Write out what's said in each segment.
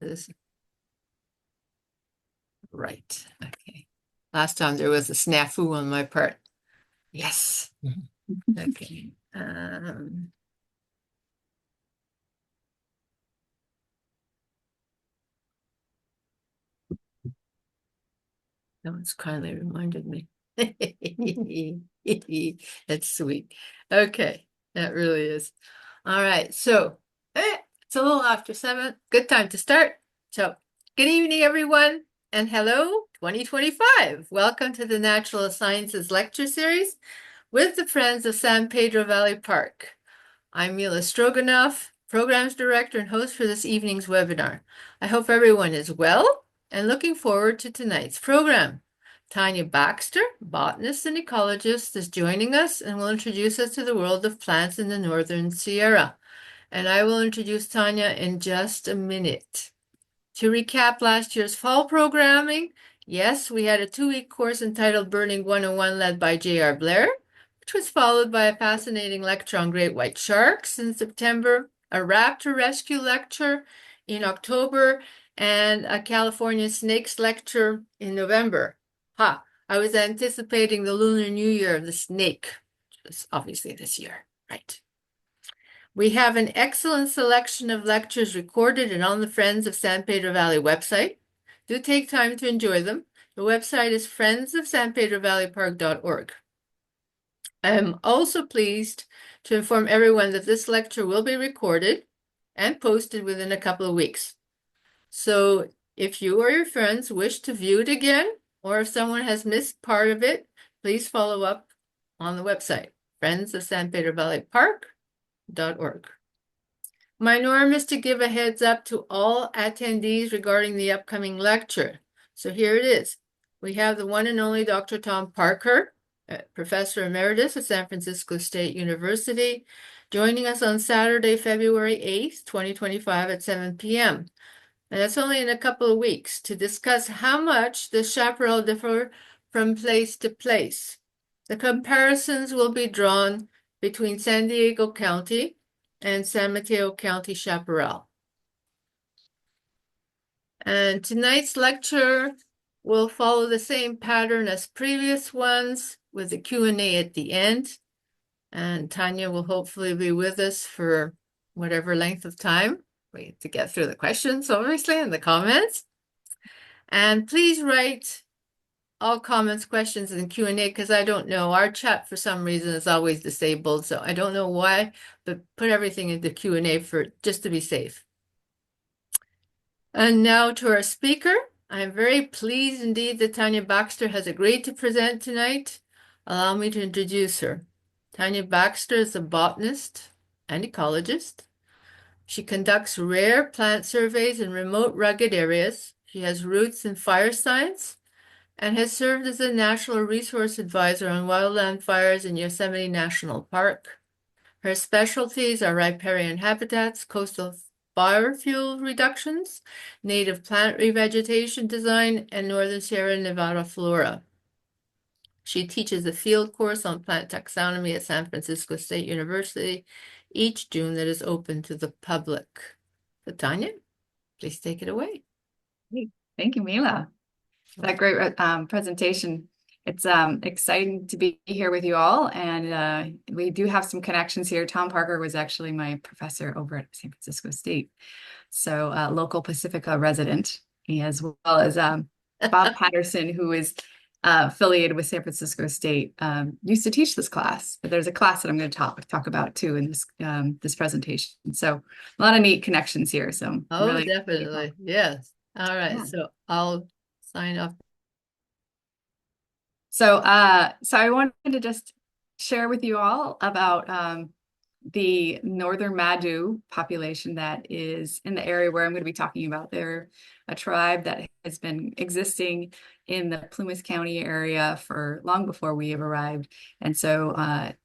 This right. Okay. Last time there was a snafu on my part. Yes. Okay. No one's kindly reminded me. That's sweet. Okay, that really is. All right, so it's a little after 7. Good time to start. So, good evening, everyone, and hello, 2025. Welcome to the Natural Sciences Lecture Series with the Friends of San Pedro Valley Park. I'm Mila Stroganoff, Programs Director and host for this evening's webinar. I hope everyone is well and looking forward to tonight's program. Tanya Baxter, botanist and ecologist, is joining us and will introduce us to the world of plants in the Northern Sierra. And I will introduce Tanya in just a minute. To recap last year's fall programming, yes, we had a 2-week course entitled Birding 101 led by J.R. Blair, which was followed by a fascinating lecture on great white sharks in September, a raptor rescue lecture in October, and a California snakes lecture in November. I was anticipating the Lunar New Year of the snake, which is obviously this year, right? We have an excellent selection of lectures recorded and on the Friends of San Pedro Valley website. Do take time to enjoy them. The website is friendsofsanpedrovalleypark.org. I am also pleased to inform everyone that this lecture will be recorded and posted within a couple of weeks. So if you or your friends wish to view it again, or if someone has missed part of it, please follow up on the website, friendsofsanpedrovalleypark.org. My norm is to give a heads up to all attendees regarding the upcoming lecture. So here it is. We have the one and only Dr. Tom Parker, Professor Emeritus at San Francisco State University, joining us on Saturday, February 8th, 2025 at 7 p.m. And that's only in a couple of weeks to discuss how much the chaparral differ from place to place. The comparisons will be drawn between San Diego County and San Mateo County chaparral. And tonight's lecture will follow the same pattern as previous ones with a Q&A at the end. And Tanya will hopefully be with us for whatever length of time to get through the questions, obviously, and the comments. And please write all comments, questions in the Q&A because I don't know. Our chat for some reason is always disabled, so I don't know why, but put everything into Q&A for just to be safe. And now to our speaker. I am very pleased indeed that Tanya Baxter has agreed to present tonight. Allow me to introduce her. Tanya Baxter is a botanist and ecologist. She conducts rare plant surveys in remote, rugged areas. She has roots in fire science and has served as a National Resource Advisor on wildland fires in Yosemite National Park. Her specialties are riparian habitats, coastal biofuel reductions, native plant revegetation design, and Northern Sierra Nevada flora. She teaches a field course on plant taxonomy at San Francisco State University each June that is open to the public. So Tanya, please take it away. Thank you, Mila. That great presentation. It's exciting to be here with you all, and we do have some connections here. Tom Parker was actually my professor over at San Francisco State, so local Pacifica resident, as well as Bob Patterson, who is affiliated with San Francisco State, used to teach this class. But there's a class that I'm going to talk about too in this presentation. So a lot of neat connections here. So really definitely, yes. All right, yeah. So I'll sign off. So I wanted to just share with you all about the northern Madu population that is in the area where I'm going to be talking about. They're a tribe that has been existing in the Plumas County area for long before we have arrived. And so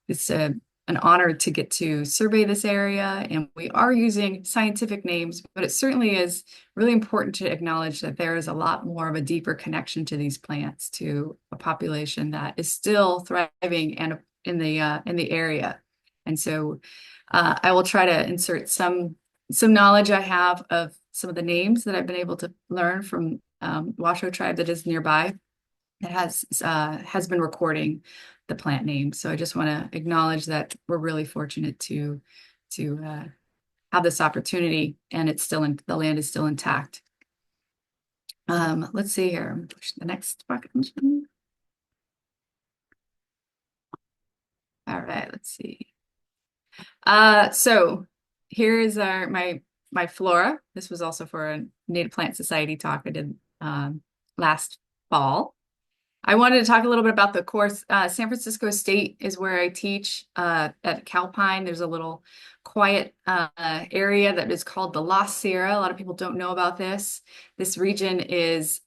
it's an honor to get to survey this area, and we are using scientific names, but it certainly is really important to acknowledge that there is a lot more of a deeper connection to these plants, to a population that is still thriving and in the area. And so I will try to insert some knowledge I have of some of the names that I've been able to learn from Washoe tribe that is nearby that has been recording the plant names. So I just want to acknowledge that we're really fortunate to have this opportunity, and it's still in the land is still intact. Let's see here. Push the next button. All right, let's see. So here is my flora. This was also for a Native Plant Society talk I did last fall. I wanted to talk a little bit about the course. San Francisco State is where I teach at Calpine. There's a little quiet area that is called the Lost Sierra. A lot of people don't know about this. This region is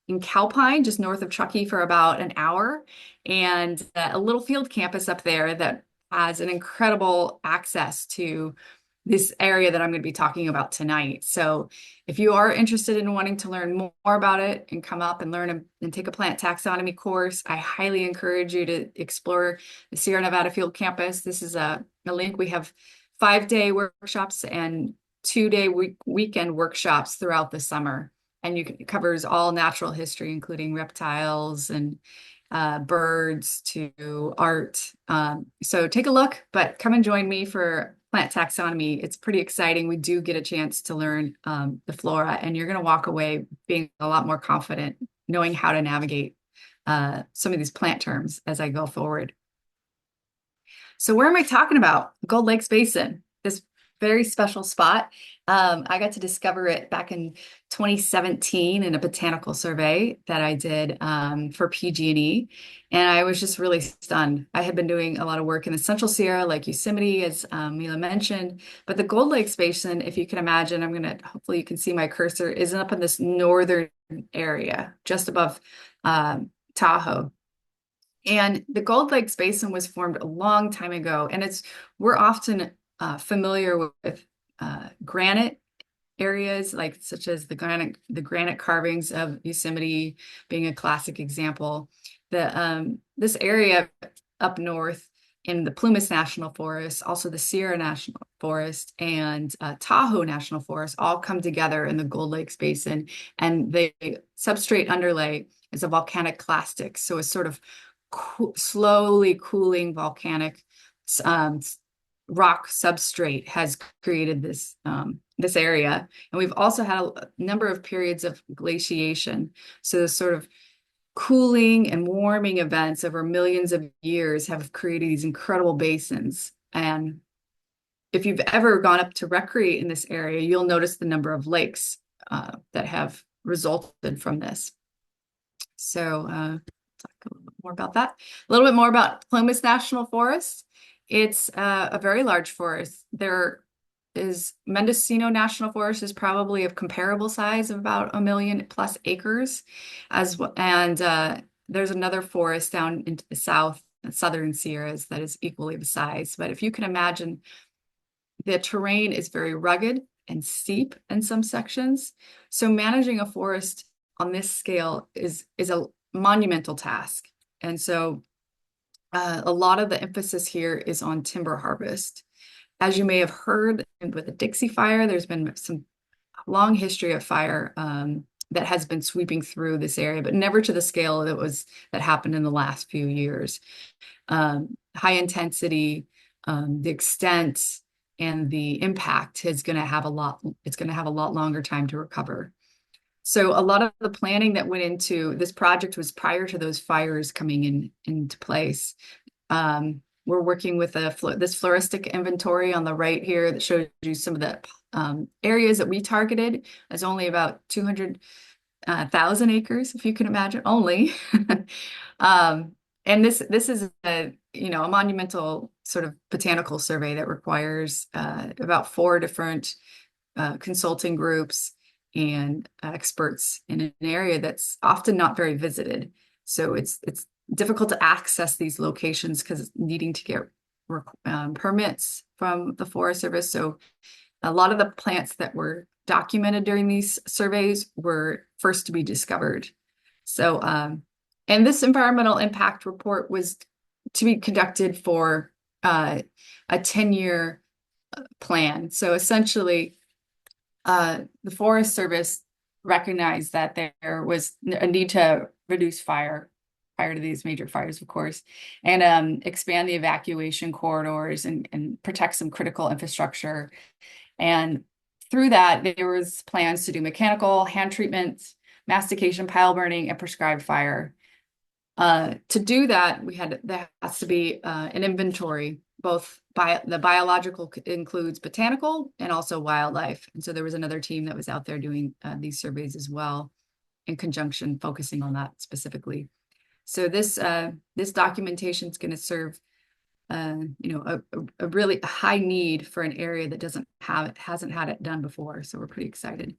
in Calpine, just north of Truckee, for about an hour, and a little field campus up there that has an incredible access to this area that I'm going to be talking about tonight. So if you are interested in wanting to learn more about it and come up and learn and take a plant taxonomy course, I highly encourage you to explore the Sierra Nevada Field Campus. This is a link. We have 5-day workshops and 2-day weekend workshops throughout the summer. And it covers all natural history, including reptiles and birds to art. So take a look, but come and join me for plant taxonomy. It's pretty exciting. We do get a chance to learn the flora, and you're going to walk away being a lot more confident, knowing how to navigate some of these plant terms as I go forward. So where am I talking about? Gold Lakes Basin, this very special spot. I got to discover it back in 2017 in a botanical survey that I did for PG&E, and I was just really stunned. I had been doing a lot of work in the Central Sierra, like Yosemite, as Mila mentioned, but the Gold Lakes Basin, if you can imagine, hopefully you can see my cursor, is up in this northern area, just above Tahoe. And the Gold Lakes Basin was formed a long time ago, and we're often familiar with granite areas, like such as the granite carvings of Yosemite being a classic example. This area up north in the Plumas National Forest, also the Sierra National Forest, and Tahoe National Forest all come together in the Gold Lakes Basin, and the substrate underlay is a volcanic clastic, so it's sort of slowly cooling volcanic rock substrate has created this area. And we've also had a number of periods of glaciation. So the sort of cooling and warming events over millions of years have created these incredible basins. And if you've ever gone up to recreate in this area, you'll notice the number of lakes that have resulted from this. So talk a little bit more about that. A little bit more about Plumas National Forest. It's a very large forest. There is Mendocino National Forest is probably of comparable size of about 1 million plus acres, and there's another forest down into the southern Sierras that is equally the size. But if you can imagine, the terrain is very rugged and steep in some sections. So managing a forest on this scale is a monumental task. And so a lot of the emphasis here is on timber harvest. As you may have heard with the Dixie Fire, there's been some long history of fire that has been sweeping through this area, but never to the scale that happened in the last few years. High intensity, the extent, and the impact is going to have a lot. It's going to have a lot longer time to recover. So a lot of the planning that went into this project was prior to those fires coming into place. We're working with this floristic inventory on the right here that shows you some of the areas that we targeted as only about 200,000 acres, if you can imagine, only. And this is a monumental sort of botanical survey that requires about 4 different consulting groups and experts in an area that's often not very visited. So it's difficult to access these locations because needing to get permits from the Forest Service. So a lot of the plants that were documented during these surveys were first to be discovered. So, and this environmental impact report was to be conducted for a 10-year plan. So essentially, The Forest Service recognized that there was a need to reduce fire prior to these major fires, of course, and expand the evacuation corridors and protect some critical infrastructure. And through that, there was plans to do mechanical hand treatments, mastication, pile burning, and prescribed fire. To do that, there has to be an inventory, both the biological includes botanical and also wildlife. And so there was another team that was out there doing these surveys as well, in conjunction, focusing on that specifically. So this documentation is going to serve a really high need for an area that hasn't had it done before. So we're pretty excited.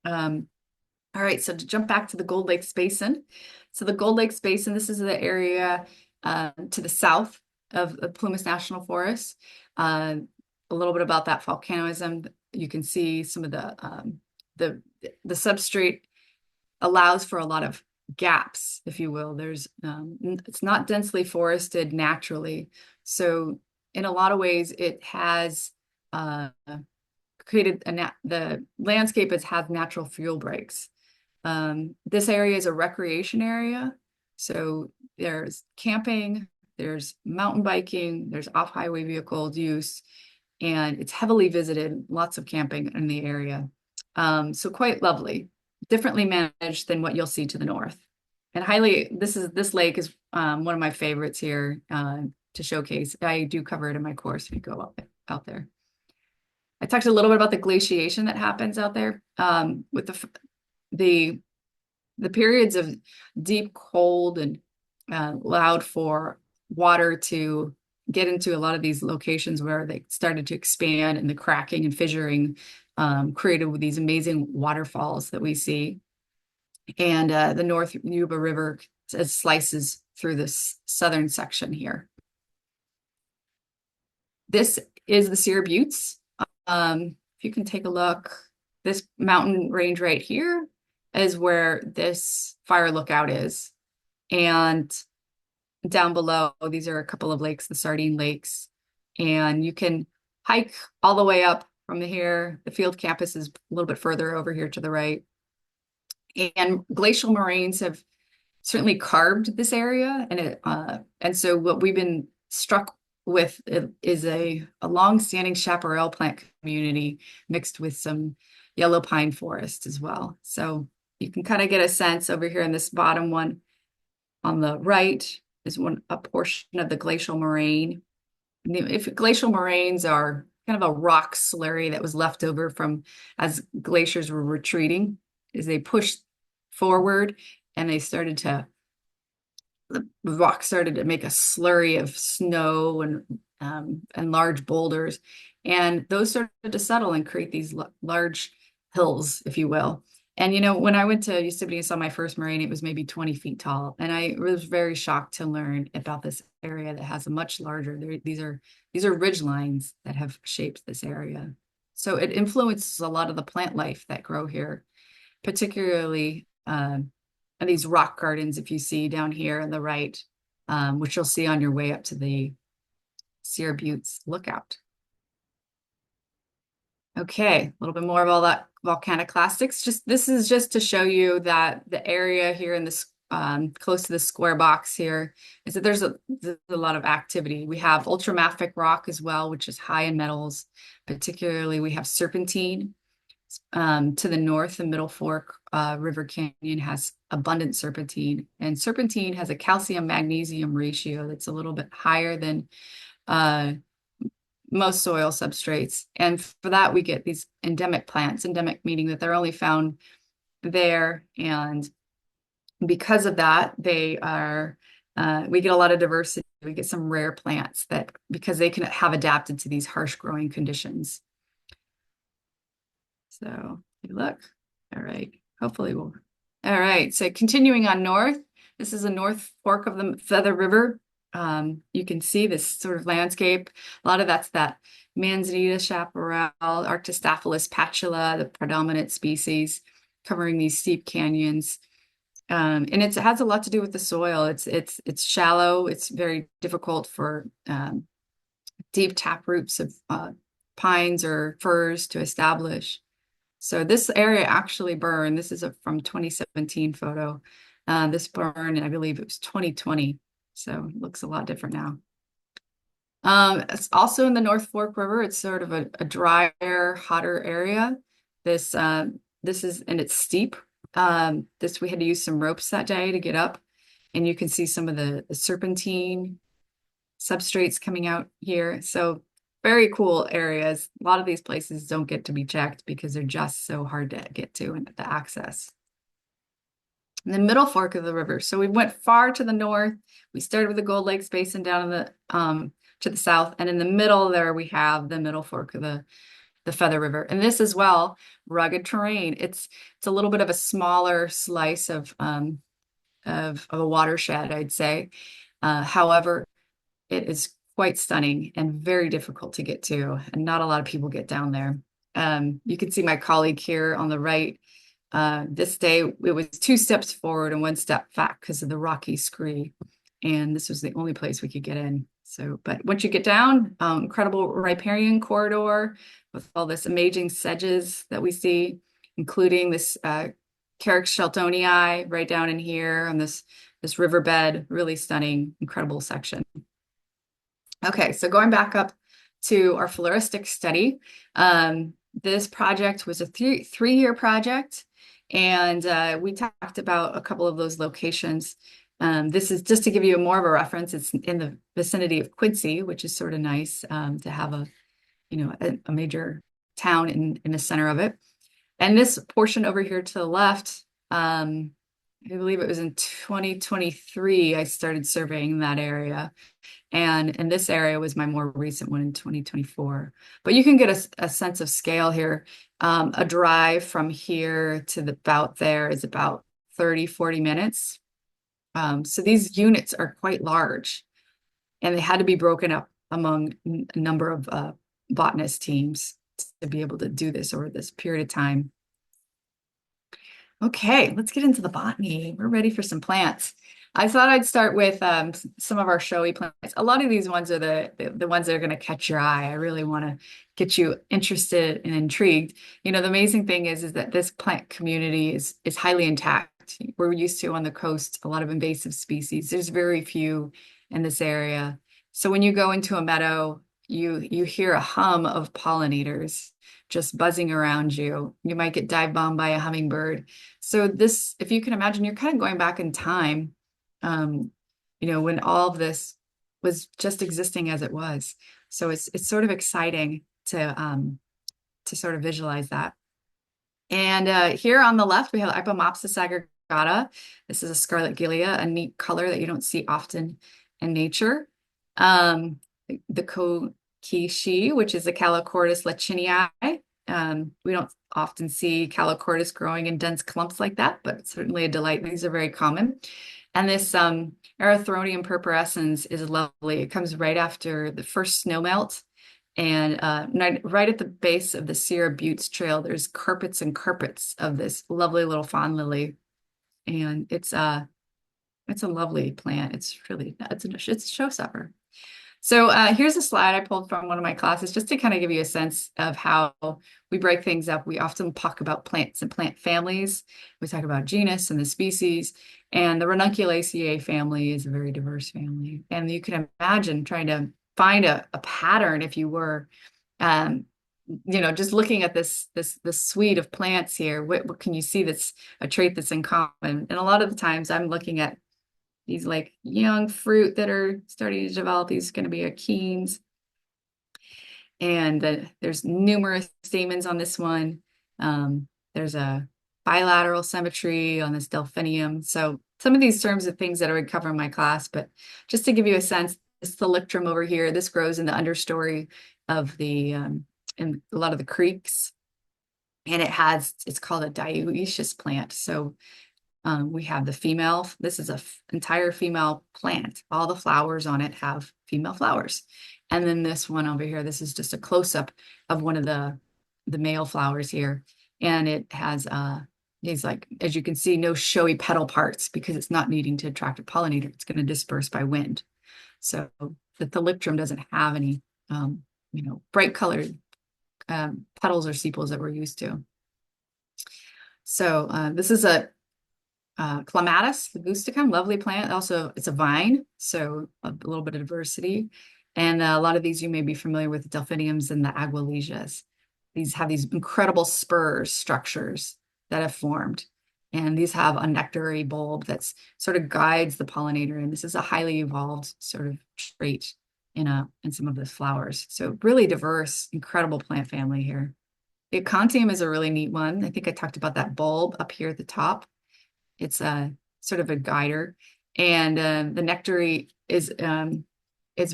All right, so to jump back to the Gold Lakes Basin. So the Gold Lakes Basin, this is the area to the south of the Plumas National Forest. A little bit about that volcanism. You can see some of the substrate allows for a lot of gaps, if you will. It's not densely forested naturally. So in a lot of ways, it has created the landscape has had natural fuel breaks. This area is a recreation area. So there's camping, there's mountain biking, there's off-highway vehicle use, and it's heavily visited, lots of camping in the area. So quite lovely, differently managed than what you'll see to the north. And this lake is one of my favorites here to showcase. I do cover it in my course if you go out there. I talked a little bit about the glaciation that happens out there with the periods of deep cold and allowed for water to get into a lot of these locations where they started to expand, and the cracking and fissuring created with these amazing waterfalls that we see. And the North Yuba River slices through this southern section here. This is the Sierra Buttes. If you can take a look, this mountain range right here is where this fire lookout is. And down below, these are a couple of lakes, the Sardine Lakes. And you can hike all the way up from here. The field campus is a little bit further over here to the right. And glacial moraines have certainly carved this area. And so what we've been struck with is a long-standing chaparral plant community mixed with some yellow pine forest as well. So you can kind of get a sense over here in this bottom one on the right is a portion of the glacial moraine. If glacial moraines are kind of a rock slurry that was left over from as glaciers were retreating, as they pushed forward and the rock started to make a slurry of snow and large boulders, and those started to settle and create these large hills, if you will. And when I went to Yosemite and saw my first moraine, it was maybe 20 feet tall, and I was very shocked to learn about this area that has a much larger. These are ridge lines that have shaped this area, so it influences a lot of the plant life that grow here, particularly these rock gardens, if you see down here on the right, which you'll see on your way up to the Sierra Buttes lookout. Okay, a little bit more of all that volcaniclastics. This is just to show you that the area here in this close to the square box here is that there's a lot of activity. We have ultramafic rock as well, which is high in metals. Particularly, we have serpentine. To the north, the Middle Fork River Canyon has abundant serpentine, and serpentine has a calcium-magnesium ratio that's a little bit higher than most soil substrates. And for that, we get these endemic plants, endemic meaning that they're only found there. And because of that, we get a lot of diversity. We get some rare plants because they can have adapted to these harsh growing conditions. So look, all right, hopefully all right, so continuing on north, this is a North Fork of the Feather River. You can see this sort of landscape. A lot of that's that Manzanita chaparral, Arctostaphylos patula, the predominant species, covering these steep canyons. And it has a lot to do with the soil. It's shallow. It's very difficult for deep tap roots of pines or firs to establish. So this area actually burned. This is a from 2017 photo. This burned, I believe it was 2020. So it looks a lot different now. It's also in the North Fork River. It's sort of a drier, hotter area. This this is and it's steep. This we had to use some ropes that day to get up, and you can see some of the serpentine substrates coming out here. So very cool areas. A lot of these places don't get to be checked because they're just so hard to get to and the access. In the middle fork of the river. So we went far to the north. We started with the Gold Lakes Basin down in the to the south, and in the middle there we have the middle fork of the Feather River. And this as well, rugged terrain. It's a little bit of a smaller slice of a watershed, I'd say. However, it is quite stunning and very difficult to get to, and not a lot of people get down there. You can see my colleague here on the right. This day it was 2 steps forward and 1 step back because of the rocky scree, and this was the only place we could get in. So, but once you get down, incredible riparian corridor with all this amazing sedges that we see, including this Carex sheltonii right down in here on this riverbed, really stunning, incredible section. Okay, so going back up to our floristic study, this project was a three-year project, and we talked about a couple of those locations. This is just to give you more of a reference. It's in the vicinity of Quincy, which is sort of nice to have a major town in the center of it. And this portion over here to the left, I believe it was in 2023, I started surveying that area. And this area was my more recent one in 2024. But you can get a sense of scale here. A drive from here to about there is about 30, 40 minutes. So these units are quite large, and they had to be broken up among a number of botanist teams to be able to do this over this period of time. Okay, let's get into the botany. We're ready for some plants. I thought I'd start with some of our showy plants. A lot of these ones are the ones that are going to catch your eye. I really want to get you interested and intrigued. The amazing thing is that this plant community is highly intact. We're used to on the coast a lot of invasive species. There's very few in this area. So when you go into a meadow, you hear a hum of pollinators just buzzing around you. You might get dive bombed by a hummingbird. So this, if you can imagine, you're kind of going back in time, when all of this was just existing as it was. So it's sort of exciting to sort of visualize that. And here on the left, we have Ipomopsis aggregata. This is a scarlet gilia, a neat color that you don't see often in nature. The kokishi, which is the Calochortus lachinii. We don't often see Calochortus growing in dense clumps like that, but it's certainly a delight. These are very common. And this Erythronium purpurescens is lovely. It comes right after the first snowmelt. And right at the base of the Sierra Buttes Trail, there's carpets and carpets of this lovely little fawn lily. And it's a lovely plant. It's a showstopper. So here's a slide I pulled from one of my classes just to kind of give you a sense of how we break things up. We often talk about plants and plant families. We talk about genus and the species. And the Ranunculaceae family is a very diverse family. And you can imagine trying to find a pattern if you were, just looking at this suite of plants here. What can you see that's a trait that's in common? And a lot of the times I'm looking at these like young fruit that are starting to develop. These are going to be achenes. And there's numerous stamens on this one. There's a bilateral symmetry on this delphinium. So some of these terms are things that I would cover in my class, but just to give you a sense, this thalictrum over here, this grows in the understory of in a lot of the creeks. And it's called a dioecious plant. So we have the female, this is an entire female plant. All the flowers on it have female flowers. And then this one over here, this is just a close-up of one of the male flowers here. And it has these, like, as you can see, no showy petal parts because it's not needing to attract a pollinator. It's going to disperse by wind. So the thalictrum doesn't have any, bright colored petals or sepals that we're used to. So this is a clematis ligusticum, lovely plant. Also, it's a vine, so a little bit of diversity. And a lot of these you may be familiar with, the delphiniums and the aguilesias. These have these incredible spurs structures that have formed. And these have a nectary bulb that's sort of guides the pollinator. And this is a highly evolved sort of trait in some of the flowers. So really diverse, incredible plant family here. The acanthium is a really neat one. I think I talked about that bulb up here at the top. It's a sort of a guider, and the nectary is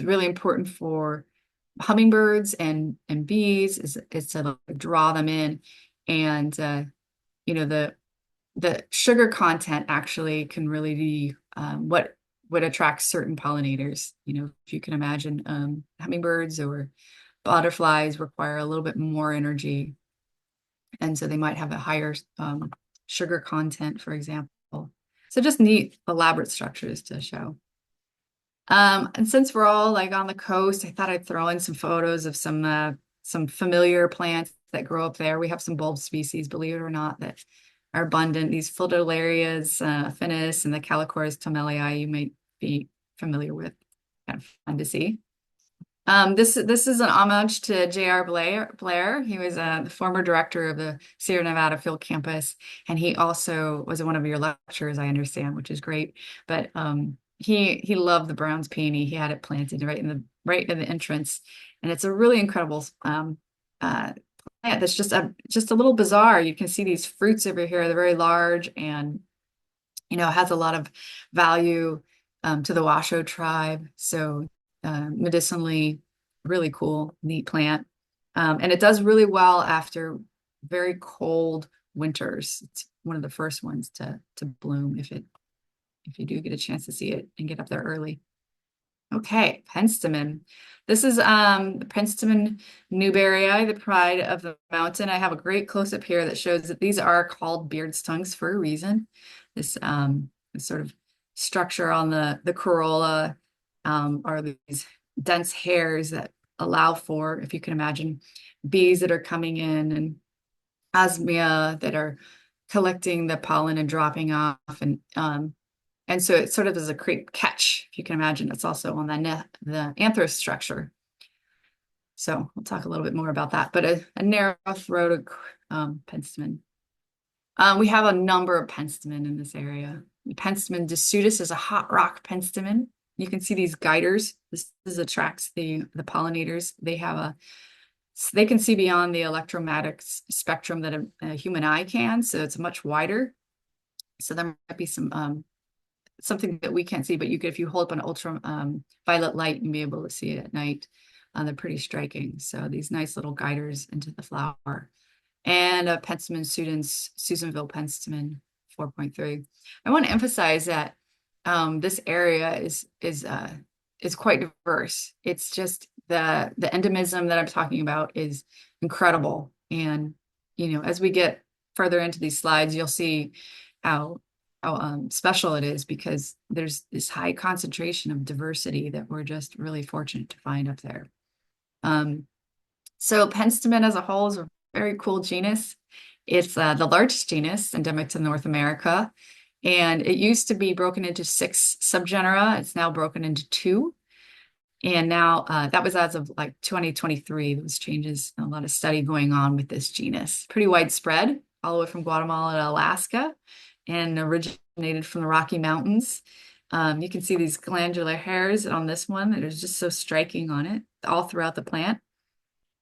really important for hummingbirds and bees. Is to like, draw them in, and you know the sugar content actually can really be what attracts certain pollinators. You know, if you can imagine, hummingbirds or butterflies require a little bit more energy, and so they might have a higher sugar content, for example. So just neat, elaborate structures to show. And since we're all like on the coast, I thought I'd throw in some photos of some familiar plants that grow up there. We have some bulb species, believe it or not, that are abundant. These Fritillaries, affinis, and the Calicoris tomelii you might be familiar with. Kind of fun to see. This is an homage to J.R. Blair. He was the former director of the Sierra Nevada Field Campus, and he also was at one of your lectures, I understand, which is great. But he loved the Brown's peony. He had it planted right in the entrance, and it's a really incredible uh, plant. That's just a little bizarre. You can see these fruits over here. They're very large, and has a lot of value to the Washoe tribe. So medicinally, really cool, neat plant. And it does really well after very cold winters. It's one of the first ones to bloom if you do get a chance to see it and get up there early. Okay, penstemon. This is penstemon newberryi, the pride of the mountain. I have a great close-up here that shows that these are called beard stunks for a reason. This sort of structure on the corolla are these dense hairs that allow for, if you can imagine, bees that are coming in and osmia that are collecting the pollen and dropping off, and so it sort of is a great catch, if you can imagine. It's also on the anthers structure. So we'll talk a little bit more about that. But a narrow-throated penstemon. We have a number of penstemon in this area. Penstemon decutus is a hot rock penstemon. You can see these guiders. This attracts the pollinators. They can see beyond the electromagnetic spectrum that a human eye can, so it's much wider. So there might be something that we can't see, but if you hold up an ultra violet light, you'll be able to see it at night. They're pretty striking. So these nice little guiders into the flower. And a penstemon students, Susanville penstemon 4.3. I want to emphasize that this area is quite diverse. It's just the endemism that I'm talking about is incredible. And as we get further into these slides, you'll see how special it is, because there's this high concentration of diversity that we're just really fortunate to find up there. So penstemon as a whole is a very cool genus. It's the largest genus endemic to North America, and it used to be broken into 6 subgenera. It's now broken into 2. And now that was as of like 2023, those changes, and a lot of study going on with this genus. Pretty widespread, all the way from Guatemala to Alaska, and originated from the Rocky Mountains. You can see these glandular hairs on this one that is just so striking on it, all throughout the plant.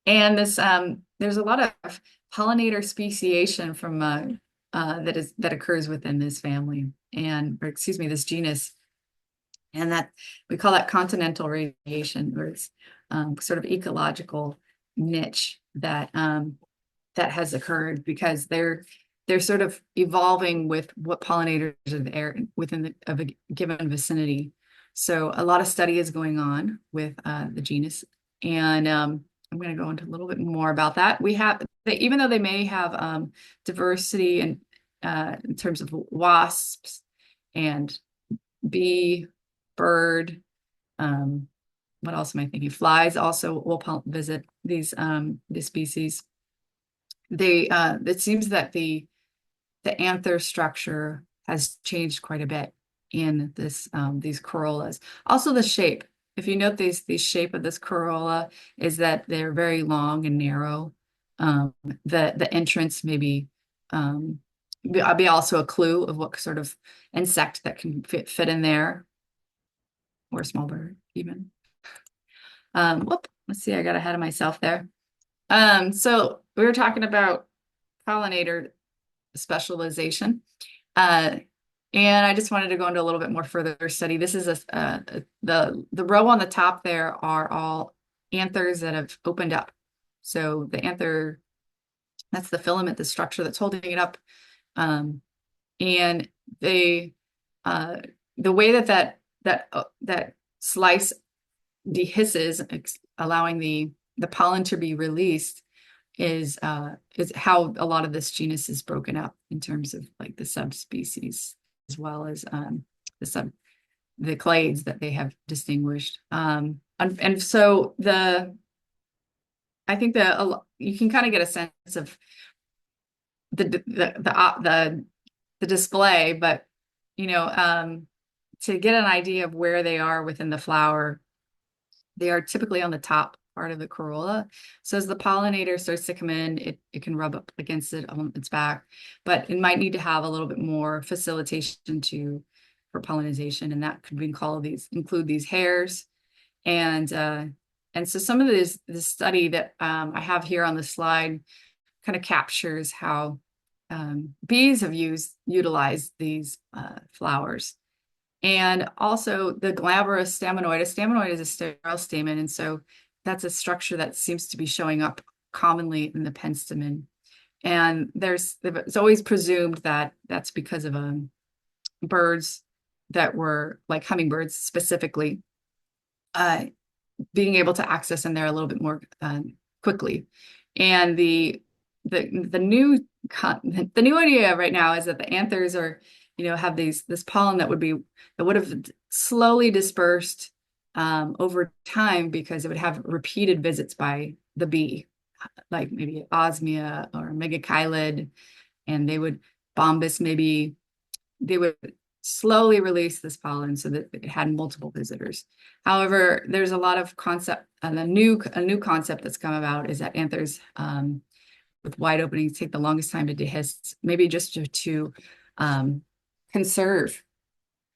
And there's a lot of pollinator speciation from that occurs within this family, or excuse me, this genus. And that we call that continental radiation, where it's sort of ecological niche that has occurred because they're sort of evolving with what pollinators are there within of a given vicinity. So a lot of study is going on with the genus, and I'm going to go into a little bit more about that. Even though they may have diversity in terms of wasps and bee, bird. What else am I thinking? Flies also will visit these species. It seems that the anther structure has changed quite a bit in this these corollas. Also the shape. If you note the shape of this corolla is that they're very long and narrow. The entrance maybe be also a clue of what sort of insect that can fit in there, or a small bird even. Let's see, I got ahead of myself there. So we were talking about pollinator specialization. Uh, and I just wanted to go into a little bit more further study. This is the row on the top there are all anthers that have opened up. So the anther, that's the filament, the structure that's holding it up. And they, uh, the way that slice dehisces, allowing the pollen to be released, is how a lot of this genus is broken up in terms of like the subspecies, as well as the clades that they have distinguished. And so I think that you can kind of get a sense of the display, but to get an idea of where they are within the flower, they are typically on the top part of the corolla. So as the pollinator starts to come in, it can rub up against it on its back, but it might need to have a little bit more facilitation for pollination, and that could include these hairs. And so some of this study that I have here on the slide kind of captures how bees have utilized these flowers. And also the glabrous stamenoid. A stamenoid is a sterile stamen, and so that's a structure that seems to be showing up commonly in the penstemon. And it's always presumed that that's because of birds that were like hummingbirds specifically, being able to access in there a little bit more quickly. And the new idea right now is that the anthers have this pollen that would have slowly dispersed over time, because it would have repeated visits by the bee, like maybe osmia or megachilid, and bombus, maybe they would slowly release this pollen so that it had multiple visitors. However, there's a lot of concept, and a new concept that's come about is that anthers with wide openings take the longest time to dehisce, maybe just to conserve.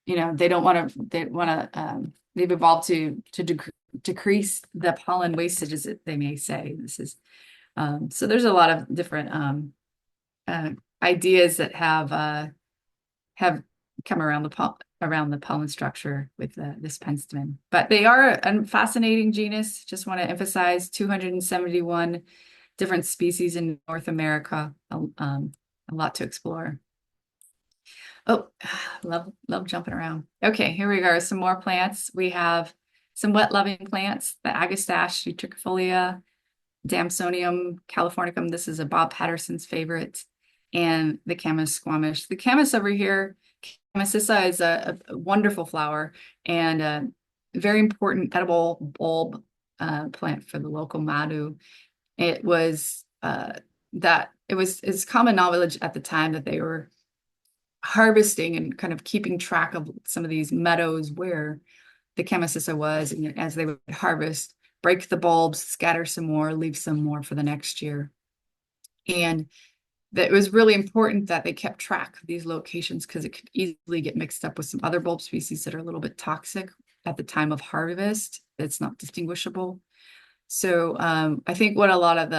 They don't want to. They've evolved to decrease the pollen wastage, as they may say. So there's a lot of different ideas that have come around the pollen structure with this penstemon. But they are a fascinating genus. Just want to emphasize 271 different species in North America. A lot to explore. Oh, love jumping around. Okay, here we go. Some more plants. We have some wet-loving plants, the Agastache utricufolia, Damsonium californicum. This is a Bob Patterson's favorite, and the camas squamish. The camas over here, Camasissa, is a wonderful flower and a very important edible bulb plant for the local Madu. It's common knowledge at the time that they were harvesting and kind of keeping track of some of these meadows where the Camasissa was, and as they would harvest, break the bulbs, scatter some more, leave some more for the next year. And that it was really important that they kept track of these locations, because it could easily get mixed up with some other bulb species that are a little bit toxic at the time of harvest. It's not distinguishable. So I think what a lot of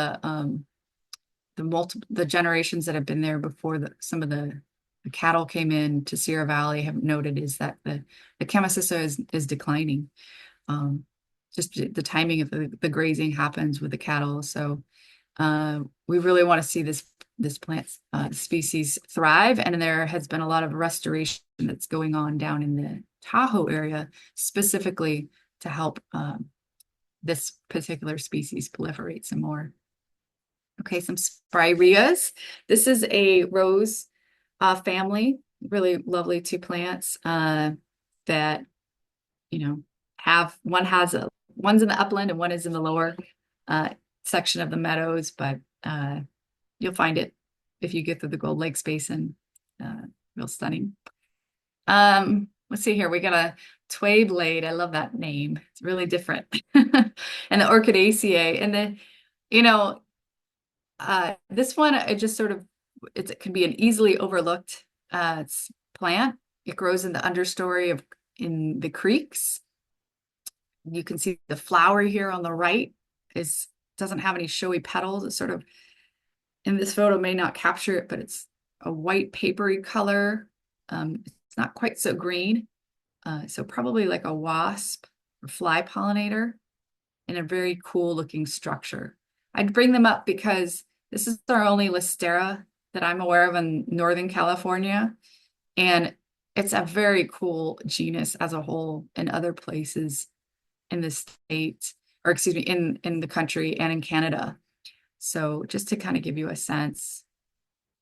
the generations that have been there before some of the cattle came in to Sierra Valley have noted is that the Camasissa is declining. Just the timing of the grazing happens with the cattle. So we really want to see this plant species thrive, and there has been a lot of restoration that's going on down in the Tahoe area, specifically to help this particular species proliferate some more. Okay, some spireas. This is a rose family, really lovely two plants that one's in the upland and one is in the lower section of the meadows, but you'll find it if you get through the Gold Lakes Basin real stunning. Let's see here. We got a tway blade. I love that name. It's really different. And the Orchidaceae. And then, you know, this one, it just sort of, it can be an easily overlooked plant. It grows in the understory of in the creeks. You can see the flower here on the right is doesn't have any showy petals. It's sort of in this photo may not capture it, but it's a white papery color. It's not quite so green. So probably like a wasp or fly pollinator in a very cool looking structure. I'd bring them up because this is our only Listera that I'm aware of in Northern California. And it's a very cool genus as a whole in other places in the state, or excuse me, in the country and in Canada. So just to kind of give you a sense,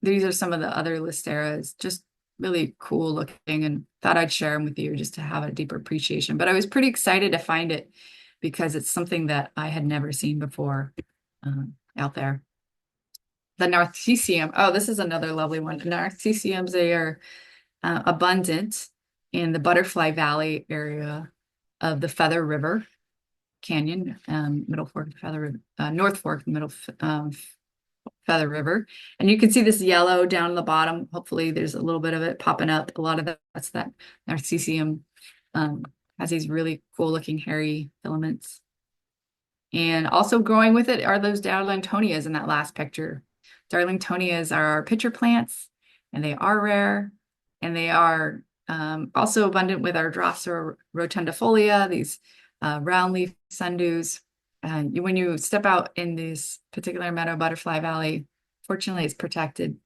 these are some of the other Listeras, just really cool looking, and thought I'd share them with you just to have a deeper appreciation. But I was pretty excited to find it because it's something that I had never seen before out there. The Narcissium. Oh, this is another lovely one. Narcissiums, they are abundant in the Butterfly Valley area of the Feather River Canyon, Middle Fork, Feather, North Fork, Middle Feather River. And you can see this yellow down the bottom. Hopefully there's a little bit of it popping up. A lot of that's that Narcissium has these really cool looking hairy filaments. And also growing with it are those Darlingtonias in that last picture. Darlingtonias are our pitcher plants, and they are rare, and they are also abundant with our Drosera rotundifolia, these round leaf sundews. When you step out in this particular meadow butterfly valley, fortunately it's protected,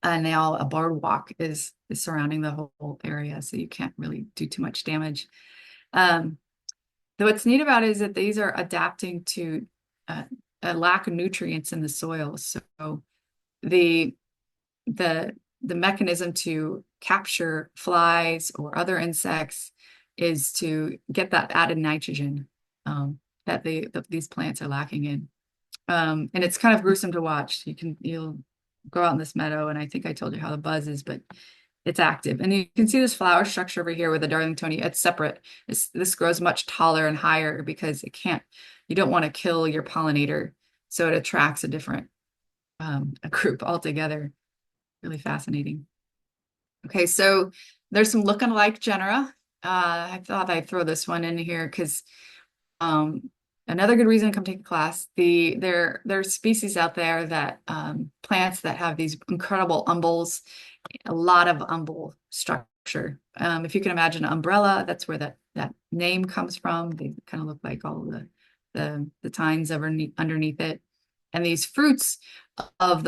and a boardwalk is surrounding the whole area, so you can't really do too much damage. What's neat about it is that these are adapting to a lack of nutrients in the soil. So the the mechanism to capture flies or other insects is to get that added nitrogen that these plants are lacking in. And it's kind of gruesome to watch. You'll go out in this meadow, and I think I told you how the buzz is, but it's active. And you can see this flower structure over here with the Darlingtonia. It's separate. This grows much taller and higher because you don't want to kill your pollinator. So it attracts a different a group altogether. Really fascinating. Okay, so there's some lookalike genera. I thought I'd throw this one in here because another good reason to come take a class. There are species out there that plants that have these incredible umbels, a lot of umbel structure. If you can imagine an umbrella, that's where that name comes from. They kind of look like all the tines underneath it. And these fruits of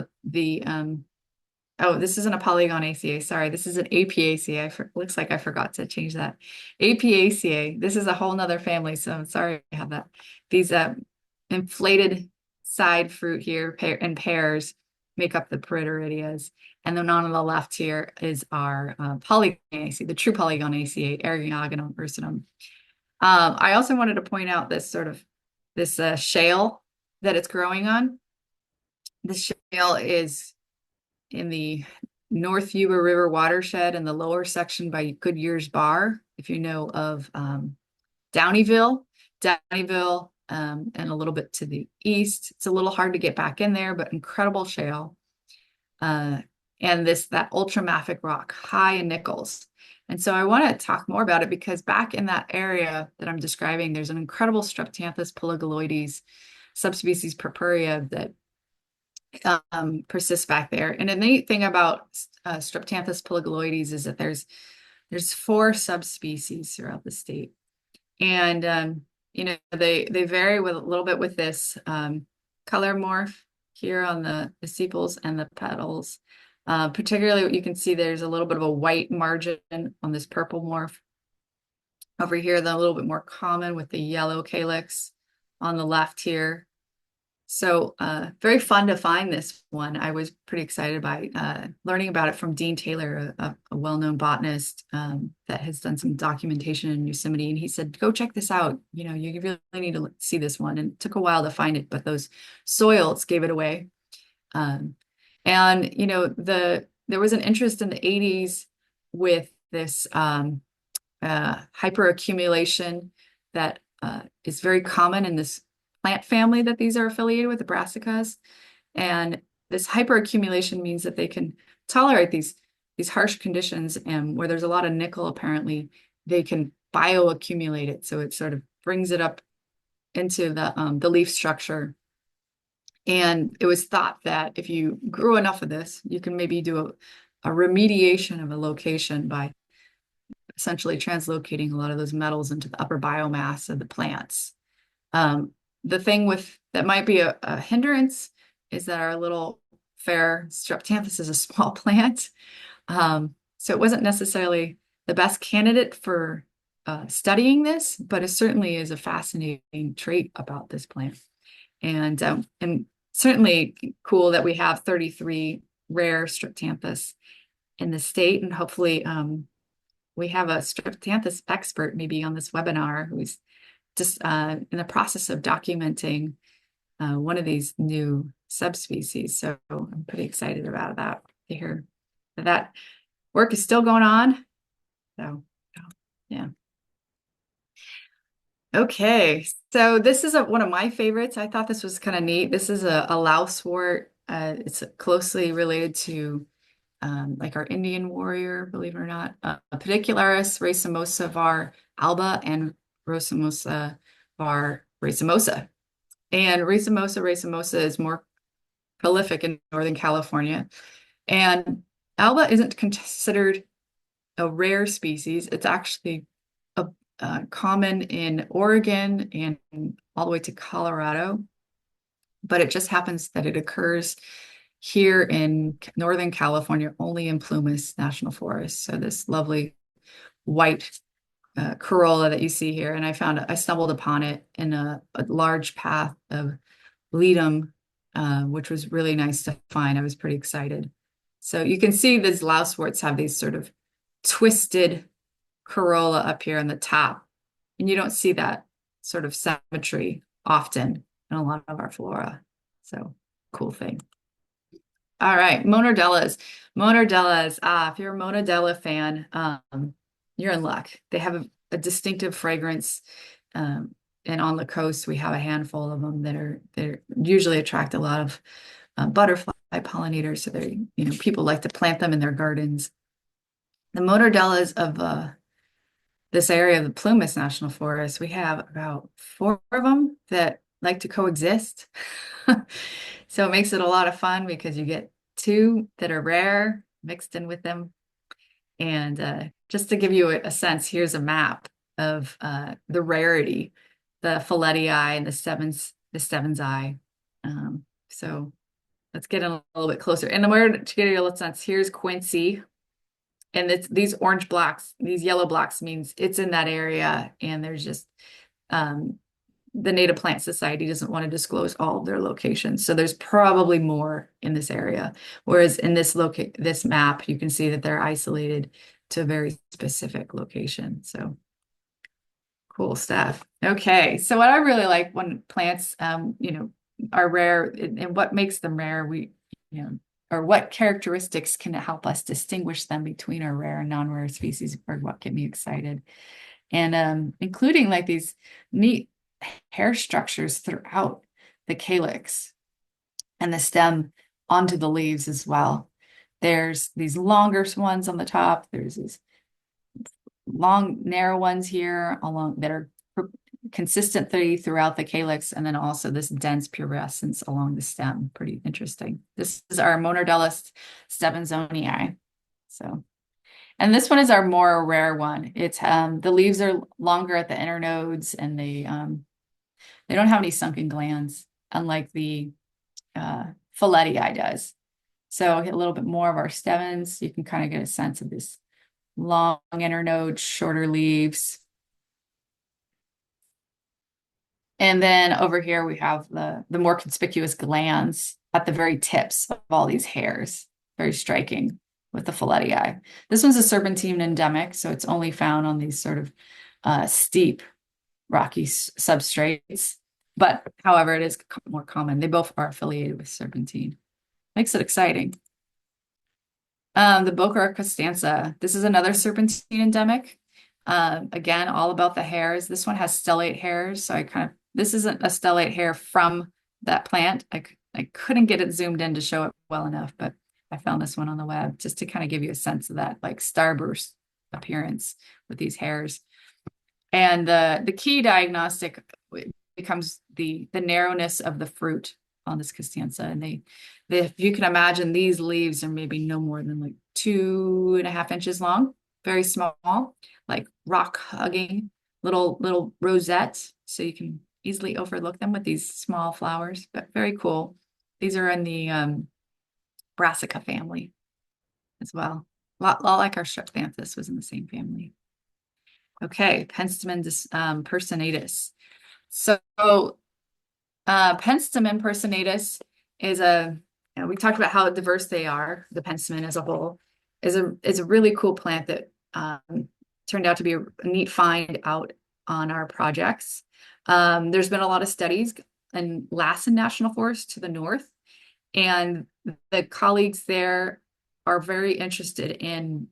oh, this isn't a Polygonaceae. Sorry, this is an Apiaceae. Looks like I forgot to change that. Apiaceae. This is a whole nother family, so I'm sorry I have that. These inflated side fruit here in pairs make up the Peridoridea. And then on the left here is our Polygonaceae, the true Polygonaceae, Eriogonum ursinum. I also wanted to point out this shale that it's growing on. This shale is in the North Yuba River watershed in the lower section by Goodyear's Bar, if you know of Downeyville, and a little bit to the east. It's a little hard to get back in there, but incredible shale. And that ultramafic rock, high in nickels. And so I want to talk more about it because back in that area that I'm describing, there's an incredible Streptanthus polygaloides subspecies purpurea that persists back there. And the neat thing about Streptanthus polygaloides is that there's 4 subspecies throughout the state. And they vary with a little bit with this color morph here on the sepals and the petals. Particularly what you can see, there's a little bit of a white margin on this purple morph. Over here, they're a little bit more common with the yellow calyx on the left here. So very fun to find this one. I was pretty excited by learning about it from Dean Taylor, a well-known botanist that has done some documentation in Yosemite. And he said, go check this out. You really need to see this one. And it took a while to find it, but those soils gave it away. And the there was an interest in the 80s with this hyperaccumulation that is very common in this plant family that these are affiliated with, the brassicas. And this hyperaccumulation means that they can tolerate these harsh conditions, and where there's a lot of nickel, apparently, they can bioaccumulate it. So it sort of brings it up into the leaf structure. And it was thought that if you grew enough of this, you can maybe do a remediation of a location by essentially translocating a lot of those metals into the upper biomass of the plants. The thing with that might be a hindrance is that our little fair streptanthus is a small plant. So it wasn't necessarily the best candidate for studying this, but it certainly is a fascinating trait about this plant. And certainly cool that we have 33 rare streptanthus in the state, and hopefully we have a streptanthus expert maybe on this webinar who's just in the process of documenting one of these new subspecies. So I'm pretty excited about that to hear that work is still going on. So yeah. Okay, so this is one of my favorites. I thought this was kind of neat. This is a lousewort. It's closely related to like our Indian warrior, believe it or not, Pedicularis racemosa var alba and Racemosa var racemosa. And racemosa is more prolific in Northern California. And alba isn't considered a rare species. It's actually common in Oregon and all the way to Colorado. But it just happens that it occurs here in Northern California only in Plumas National Forest. So this lovely white corolla that you see here. And I stumbled upon it in a large path of ledum, which was really nice to find. I was pretty excited. So you can see these louseworts have these sort of twisted corolla up here on the top. And you don't see that sort of symmetry often in a lot of our flora. So cool thing. All right, Monardellas. Monardellas. If you're a Monardella fan, you're in luck. They have a distinctive fragrance. And on the coast, we have a handful of them that usually attract a lot of butterfly pollinators. So people like to plant them in their gardens. The Monardellas of this area of the Plumas National Forest, we have about 4 of them that like to coexist. So it makes it a lot of fun because you get 2 that are rare mixed in with them. And just to give you a sense, here's a map of the rarity, the Folletii and the Stebbins eye. So let's get in a little bit closer. And to get a little sense, here's Quincy. And these orange blocks, these yellow blocks means it's in that area. And there's just the Native Plant Society doesn't want to disclose all of their locations. So there's probably more in this area. Whereas in this map, you can see that they're isolated to a very specific location. So cool stuff. Okay. So what I really like when plants, are rare and what makes them rare, or what characteristics can help us distinguish them between our rare and non-rare species, or what get me excited. And including like these neat hair structures throughout the calyx and the stem onto the leaves as well. There's these longer ones on the top. There's these long, narrow ones here along that are consistently throughout the calyx, and then also this dense pubescence along the stem. Pretty interesting. This is our Monardella stebbins. So, and this one is our more rare one. It's the leaves are longer at the inner nodes, and they don't have any sunken glands, unlike the Folletii does. So I'll get a little bit more of our stebbins. You can kind of get a sense of this long inner node, shorter leaves. And then over here we have the more conspicuous glands at the very tips of all these hairs. Very striking with the Folletii. This one's a serpentine endemic, so it's only found on these sort of steep rocky substrates. But however, it is more common. They both are affiliated with serpentine. Makes it exciting. The Boca Costanza. This is another serpentine endemic. Again, all about the hairs. This one has stellate hairs, so this isn't a stellate hair from that plant. I couldn't get it zoomed in to show it well enough, but I found this one on the web just to kind of give you a sense of that like starburst appearance with these hairs. And the key diagnostic becomes the narrowness of the fruit on this Costanza. And if you can imagine, these leaves are maybe no more than like 2.5 inches long, very small, like rock hugging little rosettes. So you can easily overlook them with these small flowers, but very cool. These are in the Brassica family as well. A lot like our Strepthanthus was in the same family. Okay, Penstemon personatus. So, Penstemon personatus is we talked about how diverse they are. The penstemon as a whole is a really cool plant that turned out to be a neat find out on our projects. There's been a lot of studies in Lassen National Forest to the north, and the colleagues there are very interested in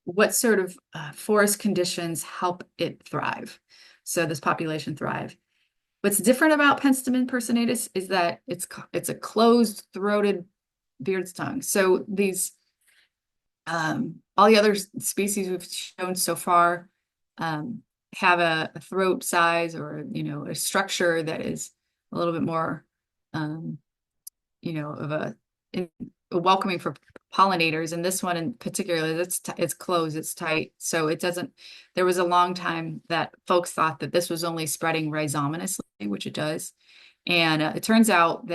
what sort of forest conditions help it thrive. So this population thrive. What's different about Penstemon personatus is that it's a closed-throated beard's tongue. So these all the other species we've shown so far have a throat size or a structure that is a little bit more of a welcoming for pollinators. And this one in particular, it's closed, it's tight. So it doesn't, there was a long time that folks thought that this was only spreading rhizominously, which it does. And it turns out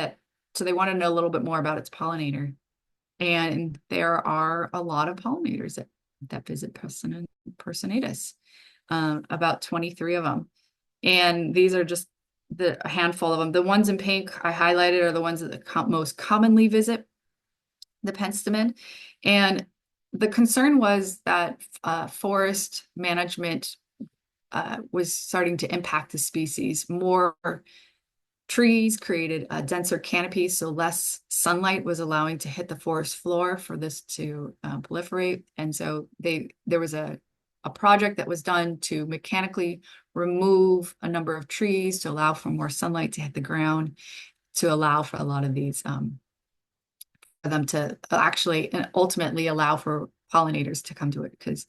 so they want to know a little bit more about its pollinator. And there are a lot of pollinators that visit personatus, about 23 of them. And these are just a handful of them. The ones in pink I highlighted are the ones that most commonly visit the penstemon. And the concern was that forest management was starting to impact the species. More trees created a denser canopy, so less sunlight was allowing to hit the forest floor for this to proliferate. And so there was a project that was done to mechanically remove a number of trees to allow for more sunlight to hit the ground, to allow for a lot of these for them to actually and ultimately allow for pollinators to come to it, because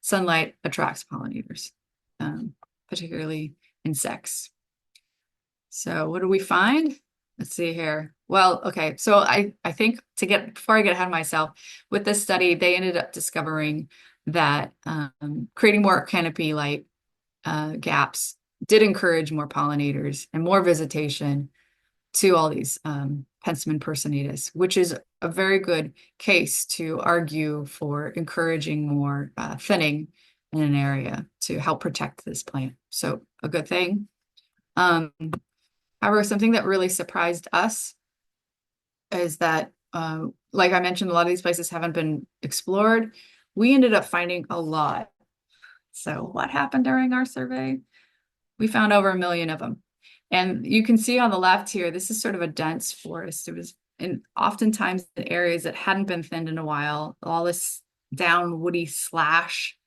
sunlight attracts pollinators, particularly insects. So what do we find? Let's see here. Well, okay. So I think before I get ahead of myself, with this study, they ended up discovering that creating more canopy light gaps did encourage more pollinators and more visitation to all these Penstemon personatus, which is a very good case to argue for encouraging more thinning in an area to help protect this plant. So a good thing. However, something that really surprised us is that, like I mentioned, a lot of these places haven't been explored. We ended up finding a lot. So what happened during our survey? We found over 1 million of them. And you can see on the left here, this is sort of a dense forest. It was oftentimes in areas that hadn't been thinned in a while, all this down woody slash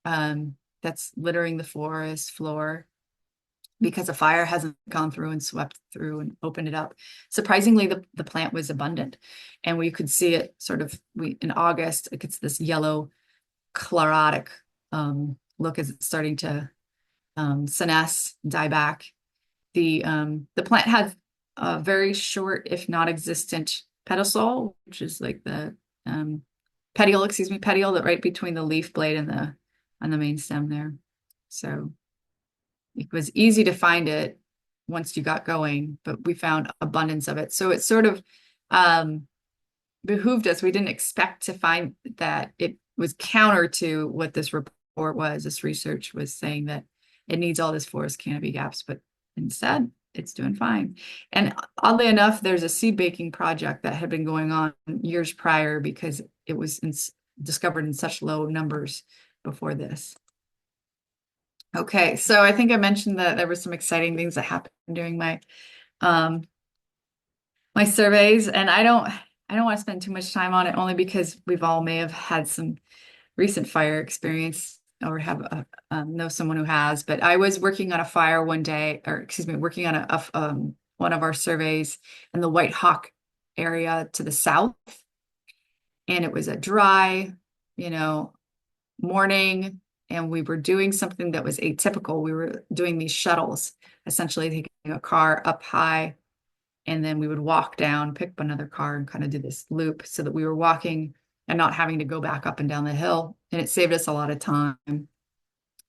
that's littering the forest floor because a fire hasn't gone through and swept through and opened it up. Surprisingly, the plant was abundant. And we could see it in August, it gets this yellow chlorotic look as it's starting to senesce, die back. The plant has a very short, if not existent, pedicel, which is like the petiole, petiole that right between the leaf blade and the main stem there. So it was easy to find it once you got going, but we found abundance of it. So it sort of behooved us. We didn't expect to find that it was counter to what this report was. This research was saying that it needs all this forest canopy gaps, but instead it's doing fine. And oddly enough, there's a seed baking project that had been going on years prior because it was discovered in such low numbers before this. Okay, so I think I mentioned that there were some exciting things that happened during my my surveys, and I don't want to spend too much time on it only because we've all may have had some recent fire experience or have know someone who has. But I was working on a fire one day, or excuse me, working on one of our surveys in the White Hawk area to the south, and it was a dry, you know, morning, and we were doing something that was atypical. We were doing these shuttles, essentially taking a car up high, and then we would walk down, pick up another car, and kind of do this loop so that we were walking and not having to go back up and down the hill. And it saved us a lot of time.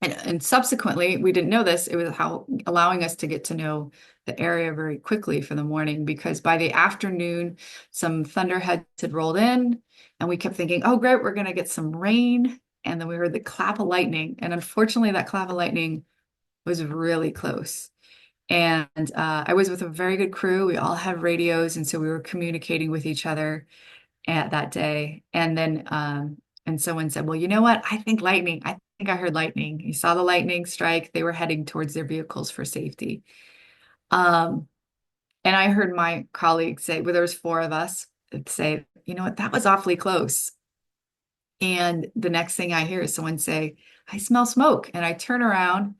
And subsequently, we didn't know this, it was how allowing us to get to know the area very quickly for the morning, because by the afternoon, some thunderheads had rolled in, and we kept thinking, oh, great, we're going to get some rain. And then we heard the clap of lightning. And unfortunately, that clap of lightning was really close. And I was with a very good crew. We all had radios, and so we were communicating with each other at that day. And someone said, "Well, you know what? I think lightning. I think I heard lightning." You saw the lightning strike. They were heading towards their vehicles for safety. Um, and I heard my colleague say, well, there was four of us, say, "You know what? That was awfully close." And the next thing I hear is someone say, "I smell smoke." And I turn around,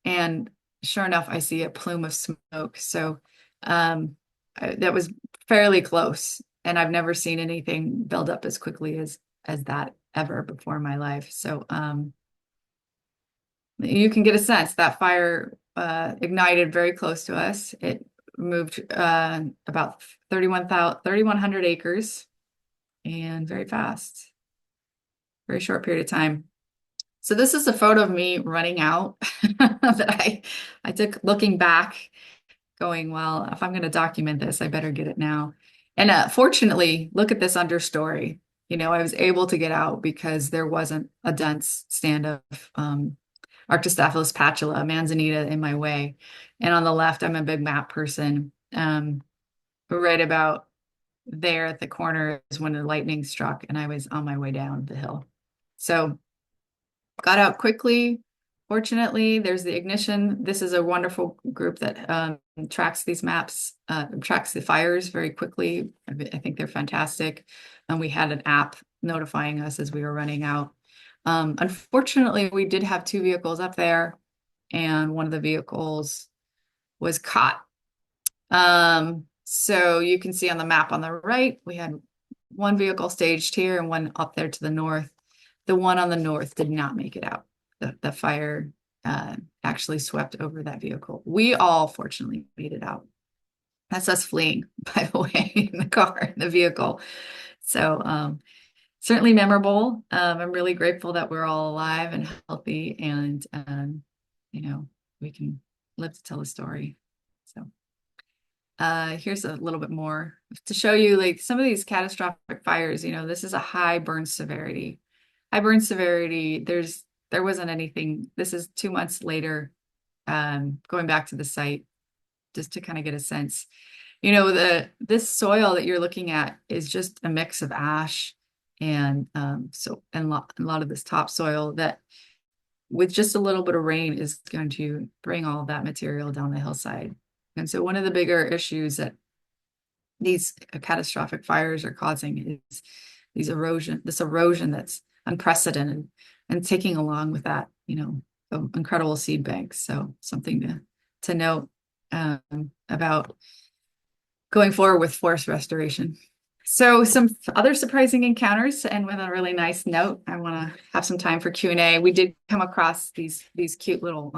and sure enough, I see a plume of smoke. So that was fairly close. And I've never seen anything build up as quickly as that ever before in my life. So you can get a sense that fire ignited very close to us. It moved about 3,100 acres, and very fast, very short period of time. So this is a photo of me running out that I took looking back, going, well, if I'm going to document this, I better get it now. And fortunately, look at this understory. You know, I was able to get out because there wasn't a dense stand of Arctostaphylos patula, manzanita in my way. And on the left, I'm a big map person. Right about there at the corner is when the lightning struck, and I was on my way down the hill. So got out quickly. Fortunately, there's the ignition. This is a wonderful group that tracks these maps, tracks the fires very quickly. I think they're fantastic. And we had an app notifying us as we were running out. Unfortunately, we did have two vehicles up there, and one of the vehicles was caught. So you can see on the map on the right, we had one vehicle staged here and one up there to the north. The one on the north did not make it out. The fire actually swept over that vehicle. We all fortunately made it out. That's us fleeing, by the way, in the car, in the vehicle. So certainly memorable. I'm really grateful that we're all alive and healthy, and you know, we can live to tell a story. So here's a little bit more to show you, like, some of these catastrophic fires. You know, this is a high burn severity. High burn severity. There wasn't anything. This is 2 months later, going back to the site just to kind of get a sense. You know, this soil that you're looking at is just a mix of ash and a lot of this topsoil that, with just a little bit of rain, is going to bring all of that material down the hillside. And so one of the bigger issues that these catastrophic fires are causing is this erosion that's unprecedented, and taking along with that, you know, incredible seed banks. So something to note about going forward with forest restoration. So some other surprising encounters, and with a really nice note, I want to have some time for Q&A. We did come across these cute little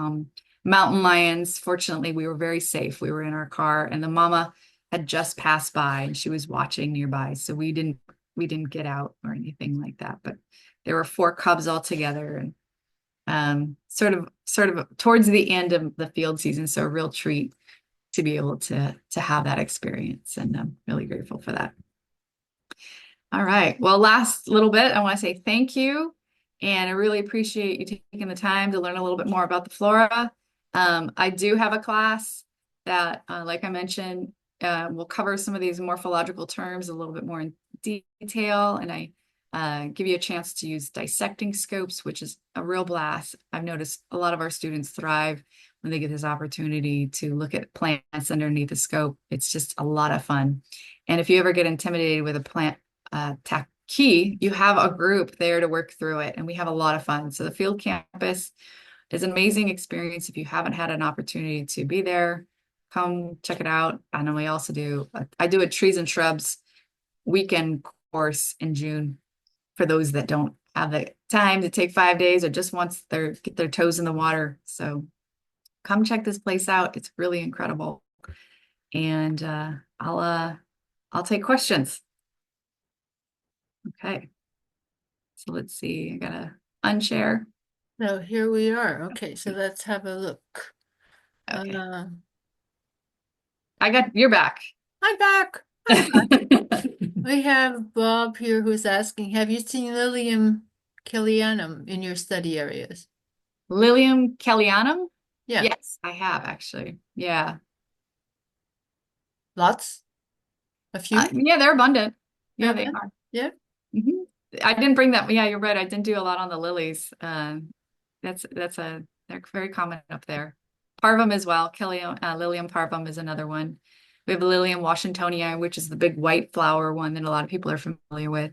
mountain lions. Fortunately, we were very safe. We were in our car, and the mama had just passed by, and she was watching nearby. So we didn't get out or anything like that. But there were four cubs all together, and sort of towards the end of the field season. So a real treat to be able to have that experience, and I'm really grateful for that. All right. Well, last little bit, I want to say thank you. And I really appreciate you taking the time to learn a little bit more about the flora. I do have a class that, like I mentioned, will cover some of these morphological terms a little bit more in detail. And I give you a chance to use dissecting scopes, which is a real blast. I've noticed a lot of our students thrive when they get this opportunity to look at plants underneath the scope. It's just a lot of fun. And if you ever get intimidated with a plant key, you have a group there to work through it. And we have a lot of fun. So the field campus is an amazing experience. If you haven't had an opportunity to be there, come check it out. I know we also do, I do a trees and shrubs weekend course in June for those that don't have the time to take 5 days or just wants get their toes in the water. So come check this place out. It's really incredible. And I'll take questions. Okay. So let's see. I gotta unshare. So here we are. Okay, so let's have a look. Okay. Uh, I got you're back. I'm back. I'm back. We have Bob here who's asking, have you seen Lilium Killianum in your study areas? Lilium Kellianum? Yeah, Yes, I have actually. Yeah. lots, a few. Yeah, they're abundant. Yeah, they Okay. are. Yeah. hmm I didn't bring that. Yeah, you're right. I didn't do a lot on the lilies. They're very common up there. Parvum as well. Lilium parvum is another one. We have Lilium washingtonia, which is the big white flower one that a lot of people are familiar with.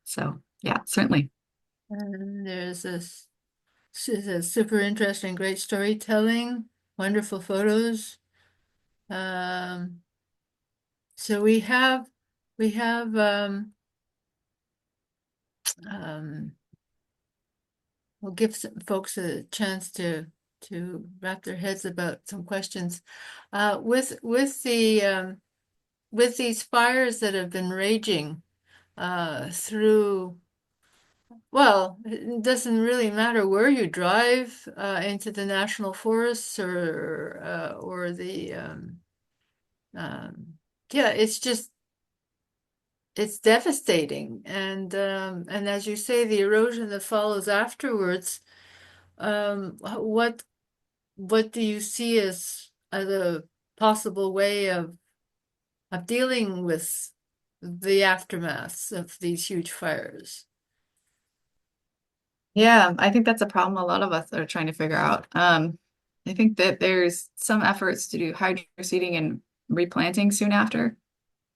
So yeah, certainly. And there's this is super interesting, great storytelling, wonderful photos. Um, so we have um, we'll give some folks a chance to wrap their heads about some questions. With these fires that have been raging through, well, it doesn't really matter where you drive into the national forests or the um, yeah, it's devastating, and as you say, the erosion that follows afterwards. What do you see as a possible way of dealing with the aftermaths of these huge fires? Yeah, I think that's a problem a lot of us are trying to figure out. I think that there's some efforts to do hydro seeding and replanting soon after.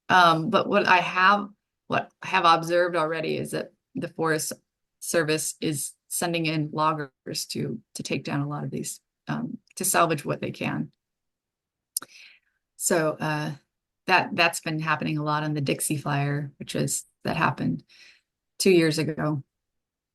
But what I have observed already is that the Forest Service is sending in loggers to take down a lot of these, to salvage what they can. So that's been happening a lot on the Dixie Fire, that happened 2 years ago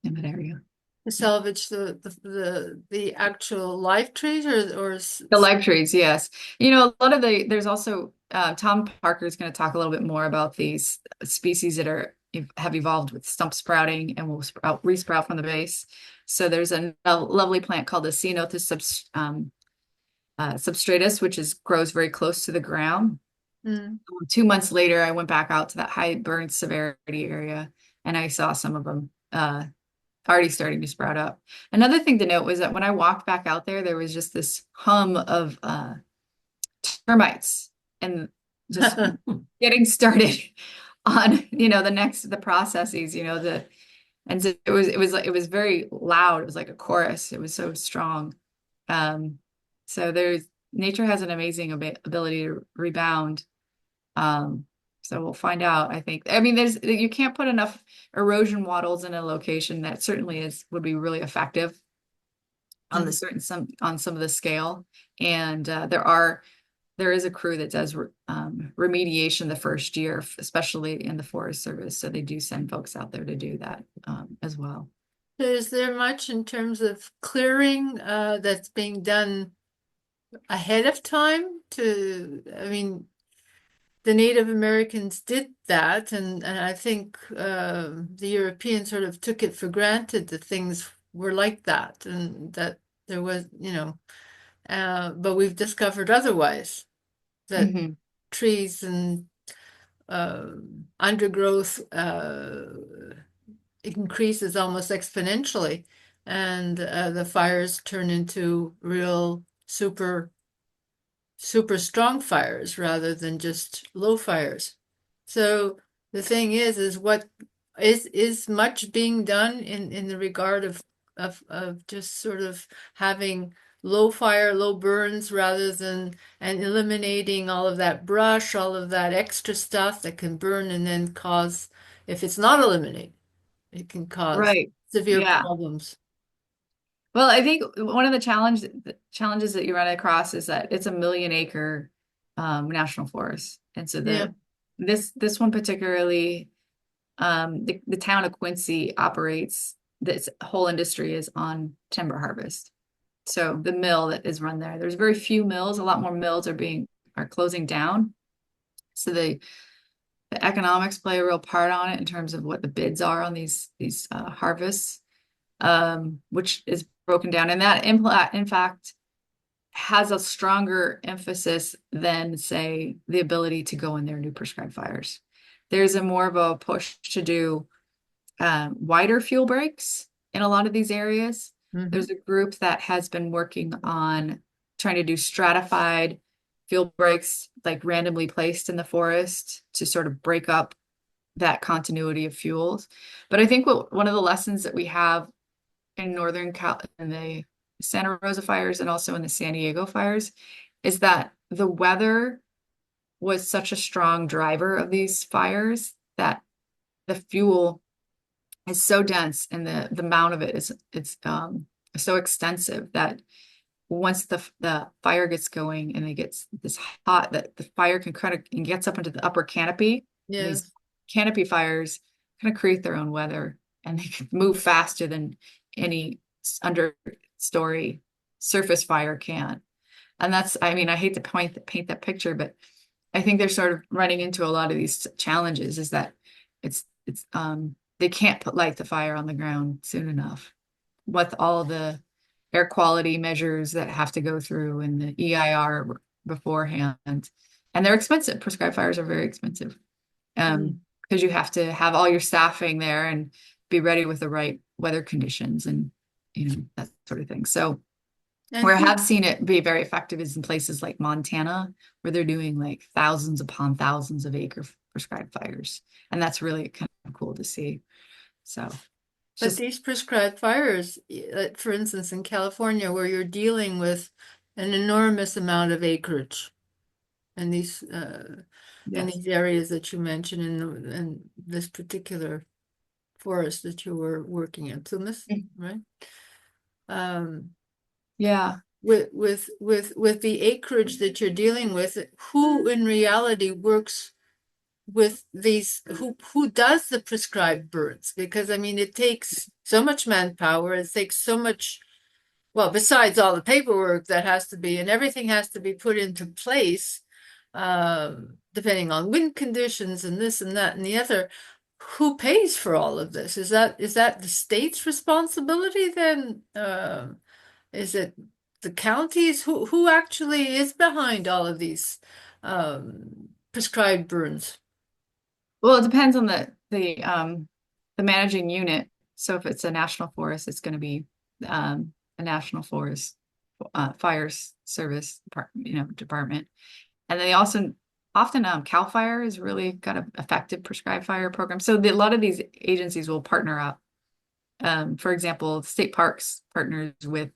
in that area. To salvage the actual live trees The live trees, yes. A lot of there's also Tom Parker is going to talk a little bit more about these species that have evolved with stump sprouting and will resprout from the base. So there's a lovely plant called the Ceanothus substratus, which grows very close to the ground. Mm. 2 months later, I went back out to that high burn severity area, and I saw some of them already starting to sprout up. Another thing to note was that when I walked back out there, there was just this hum of termites and just getting started on, the processes, and so it was very loud. It was like a chorus. It was so strong. Um, so nature has an amazing ability to rebound. Um, so we'll find out, I think. I mean, you can't put enough erosion wattles in a location that certainly would be really effective on Mm. on some of the scale. And there is a crew that does remediation the first year, especially in the Forest Service. So they do send folks out there to do that as well. Is there much in terms of clearing that's being done ahead of time I mean, the Native Americans did that, and I think the Europeans sort of took it for granted that things were like that, and that there was, but we've discovered otherwise, that hmm trees and undergrowth increases almost exponentially, and the fires turn into real super strong fires rather than just low fires. So the thing is what is much being done in the regard of just sort of having low fire, low burns rather than and eliminating all of that brush, all of that extra stuff that can burn and then cause, if it's not eliminated, it can cause Right. severe Yeah. problems. Well, I think one of the challenges that you run across is that it's a 1 million acre national forest. And so Yeah. this one particularly, the town of Quincy operates, this whole industry is on timber harvest. So the mill that is run there, there's very few mills. A lot more mills are closing down. So the economics play a real part on it in terms of what the bids are on these harvests, which is broken down. And that in fact has a stronger emphasis than, say, the ability to go in there and do prescribed fires. There's a more of a push to do wider fuel breaks in a lot of these areas. Hmm. There's a group that has been working on trying to do stratified fuel breaks, like randomly placed in the forest to sort of break up that continuity of fuels. But I think one of the lessons that we have in Northern Cal in the Santa Rosa fires and also in the San Diego fires is that the weather was such a strong driver of these fires that the fuel is so dense and the amount of it is it's so extensive that once the fire gets going and it gets this hot, that the fire can kind of and gets up into the upper canopy. And these Yes. canopy fires kind of create their own weather, and they can move faster than any understory surface fire can. And that's, I mean, I hate to paint that picture, but I think they're sort of running into a lot of these challenges is that it's they can't light the fire on the ground soon enough with all the air quality measures that have to go through and the EIR beforehand. And they're expensive. Prescribed fires are very expensive. Mm. Because you have to have all your staffing there and be ready with the right weather conditions and that sort of thing. So And where I who, have seen it be very effective is in places like Montana, where they're doing like thousands upon thousands of acre prescribed fires. And that's really kind of cool to see. So it's but just, these prescribed fires, for instance, in California, where you're dealing with an enormous amount of acreage in yes. these areas that you mentioned in this particular forest that you were working in, Plumas, right? Um, Yeah. with the acreage that you're dealing with, who in reality works with these, who does the prescribed burns? Because I mean, it takes so much manpower, it takes so much, well, besides all the paperwork that has to be, and everything has to be put into place, depending on wind conditions and this and that and the other. Who pays for all of this? Is that the state's responsibility then? Is it the counties? Who actually is behind all of these prescribed burns? Well, it depends on the managing unit. So if it's a national forest, it's going to be a national forest fires service department. And they also often CAL FIRE is really got an effective prescribed fire program. So a lot of these agencies will partner up. For example, state parks partners with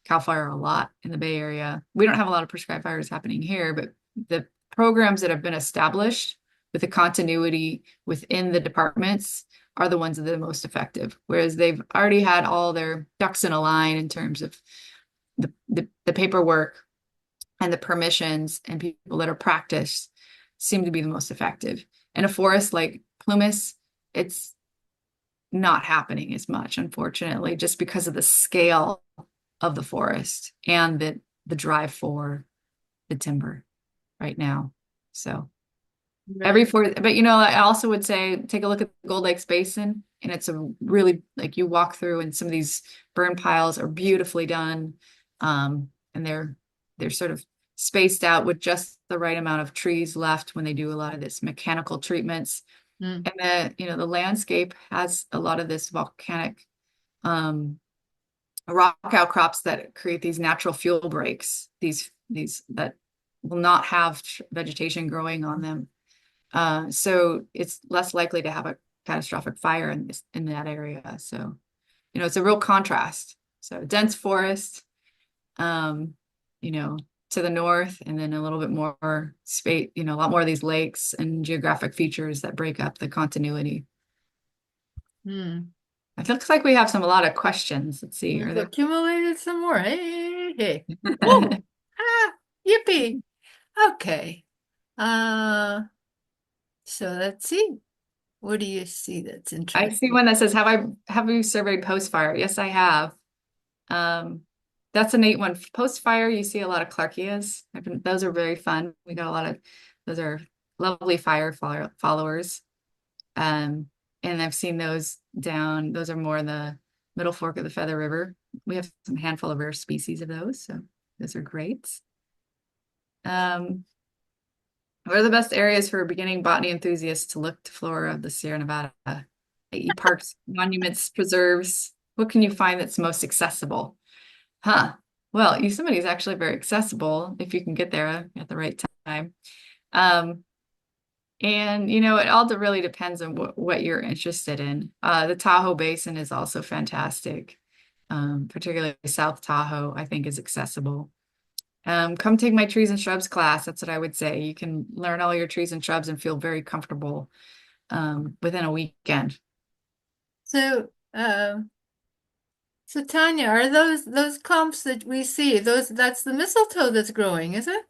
CAL FIRE a lot in the Bay Area. We don't have a lot of prescribed fires happening here, but the programs that have been established with the continuity within the departments are the ones that are the most effective. Whereas they've already had all their ducks in a line in terms of the paperwork and the permissions and people that are practiced seem to be the most effective. In a forest like Plumas, it's not happening as much, unfortunately, just because of the scale of the forest and the drive for the timber right now. So every Right. forest, but I also would say take a look at the Gold Lakes Basin, and it's a really like you walk through, and some of these burn piles are beautifully done, and they're sort of spaced out with just the right amount of trees left when they do a lot of this mechanical treatments. Mm. And the landscape has a lot of this volcanic um, rock outcrops that create these natural fuel breaks, these that will not have vegetation growing on them. So it's less likely to have a catastrophic fire in that area. So, it's a real contrast. So dense forest, um, you know, to the north, and then a little bit more space, a lot more of these lakes and geographic features that break up the continuity. Hmm. It looks like we have a lot of questions. Let's see, are We've there? accumulated some more. Hey, hey. Woo! Ah, yippee. Okay. Uh, so let's see. What do you see that's I see interesting? one that says, have you surveyed post fire? Yes, I have. Um, that's a neat one. Post fire, you see a lot of Clarkias. Those are very fun. We got a lot of those are lovely followers. Um, and I've seen those down. Those are more in the middle fork of the Feather River. We have some handful of rare species of those, so those are great. Um, what are the best areas for beginning botany enthusiasts to look to flora of the Sierra Nevada? I.e. parks, monuments, preserves. What can you find that's most accessible? Huh. Well, Yosemite is actually very accessible if you can get there at the right time. Um, and it all really depends on what you're interested in. The Tahoe Basin is also fantastic. Particularly South Tahoe, I think is accessible. Come take my trees and shrubs class. That's what I would say. You can learn all your trees and shrubs and feel very comfortable within a weekend. So, so Tanya, are those clumps that we see, that's the mistletoe that's growing, is it?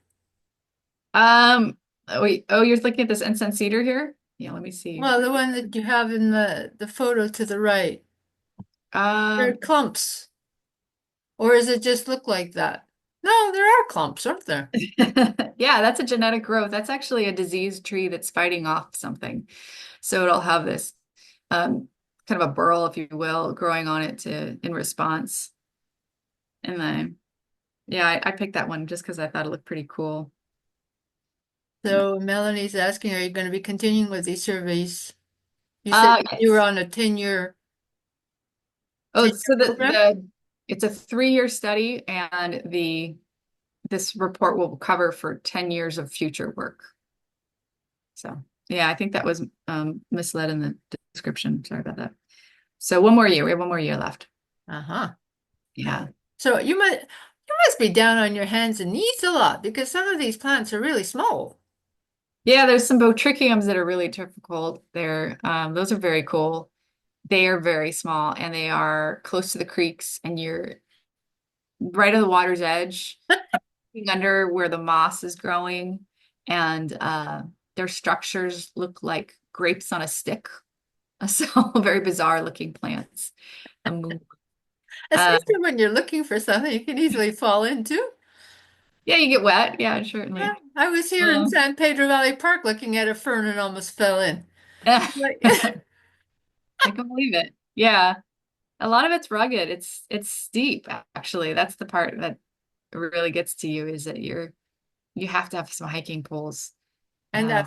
Wait, oh, you're looking at this incense cedar here? Yeah, let me see. Well, the one that you have in the photo to the right. They're Um, clumps. Or does it just look like that? No, there are clumps, aren't there? yeah, that's a genetic growth. That's actually a diseased tree that's fighting off something. So it'll have this um, kind of a burl, if you will, growing on it to in response. And then, yeah, I picked that one just because I thought it looked pretty cool. So Melanie's asking, are you going to be continuing with these surveys? You said you were Yes. on a 10-year Oh, 10-year so program? it's a 3-year study, and the this report will cover for 10 years of future work. So yeah, I think that was misled in the description. Sorry about that. So one more year. We have one more year left. Uh-huh. Yeah. So you must be down on your hands and knees a lot because some of these plants are really small. Yeah, there's some botriciums that are really difficult there. Those are very cool. They are very small and they are close to the creeks, and you're right on the water's edge, under where the moss is growing, and their structures look like grapes on a stick. So very bizarre looking plants. Um, uh, Especially when you're looking for something you can easily fall into. yeah, you get wet. Yeah, Yeah, certainly. I was here in Um, San Pedro Valley Park looking at a fern and almost fell in. Like, I can believe it. Yeah. A lot of it's rugged. It's steep, actually. That's the part that really gets to you, is that you have to have some hiking poles. and Uh,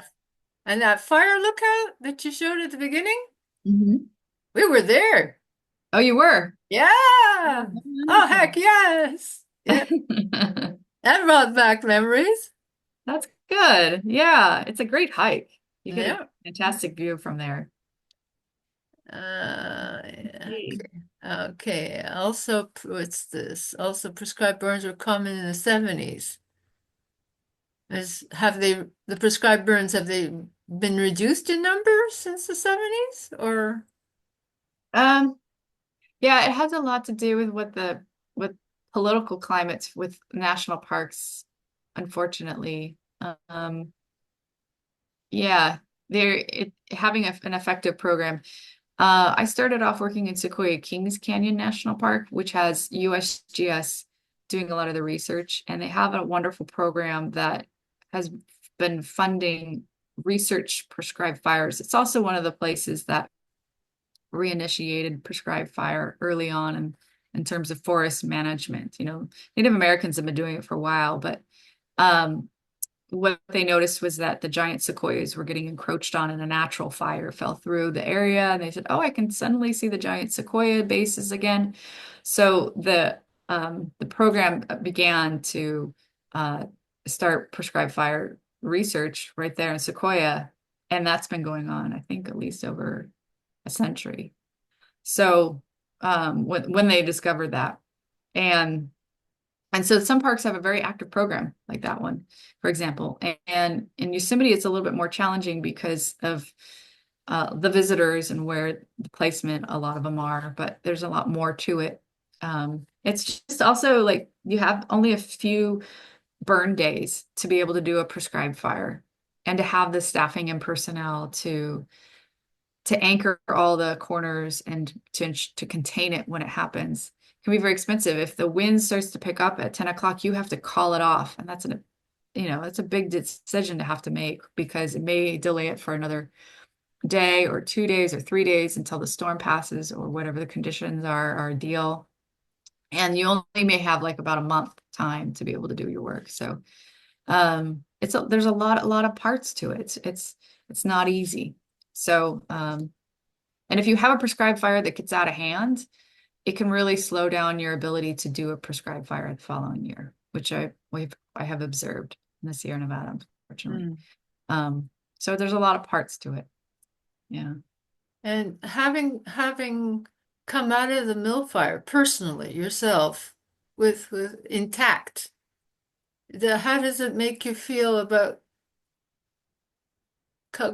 that fire lookout that you showed at the beginning, mhm. we were there. Oh, you were? Yeah. Oh, Oh, wonderful. heck yes. Yeah, that brought back memories. That's good. Yeah, it's a great hike. You get a Yeah. fantastic view from there. Yeah. Okay. Okay. Also, what's this? Also, prescribed burns were common in the 70s. The prescribed burns, have they been reduced in number since the 70s? Or, Um, yeah, it has a lot to do with with political climates with national parks, unfortunately. Yeah, having an effective program. I started off working in Sequoia Kings Canyon National Park, which has USGS doing a lot of the research, and they have a wonderful program that has been funding research prescribed fires. It's also one of the places that reinitiated prescribed fire early on in terms of forest management. Native Americans have been doing it for a while, but um, what they noticed was that the giant sequoias were getting encroached on, and a natural fire fell through the area. And they said, "Oh, I can suddenly see the giant sequoia bases again." So the program began to uh, start prescribed fire research right there in Sequoia, and that's been going on, I think, at least over a century. So when they discovered that, and And so some parks have a very active program like that one, for example. And in Yosemite, it's a little bit more challenging because of the visitors and where the placement a lot of them are, but there's a lot more to it. It's just also like you have only a few burn days to be able to do a prescribed fire and to have the staffing and personnel to anchor all the corners and to contain it when it happens can be very expensive. If the wind starts to pick up at 10 o'clock, you have to call it off. And that's a big decision to have to make because it may delay it for another day or 2 days or 3 days until the storm passes or whatever the conditions are ideal. And you only may have like about a month time to be able to do your work. So there's a lot of parts to it. It's not easy. So and if you have a prescribed fire that gets out of hand, it can really slow down your ability to do a prescribed fire the following year, which I have observed in the Sierra Nevada, unfortunately. Mm. So there's a lot of parts to it. Yeah. And having come out of the mill fire personally yourself with intact, how does it make you feel about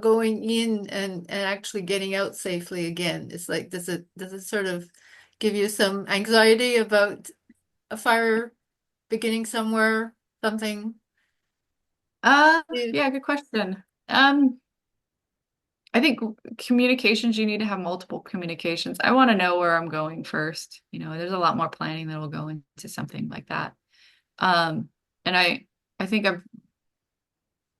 going in and actually getting out safely again? It's like does it sort of give you some anxiety about a fire beginning somewhere, something? Yeah. Yeah, good question. I think communications, you need to have multiple communications. I want to know where I'm going first. There's a lot more planning that will go into something like that. And I think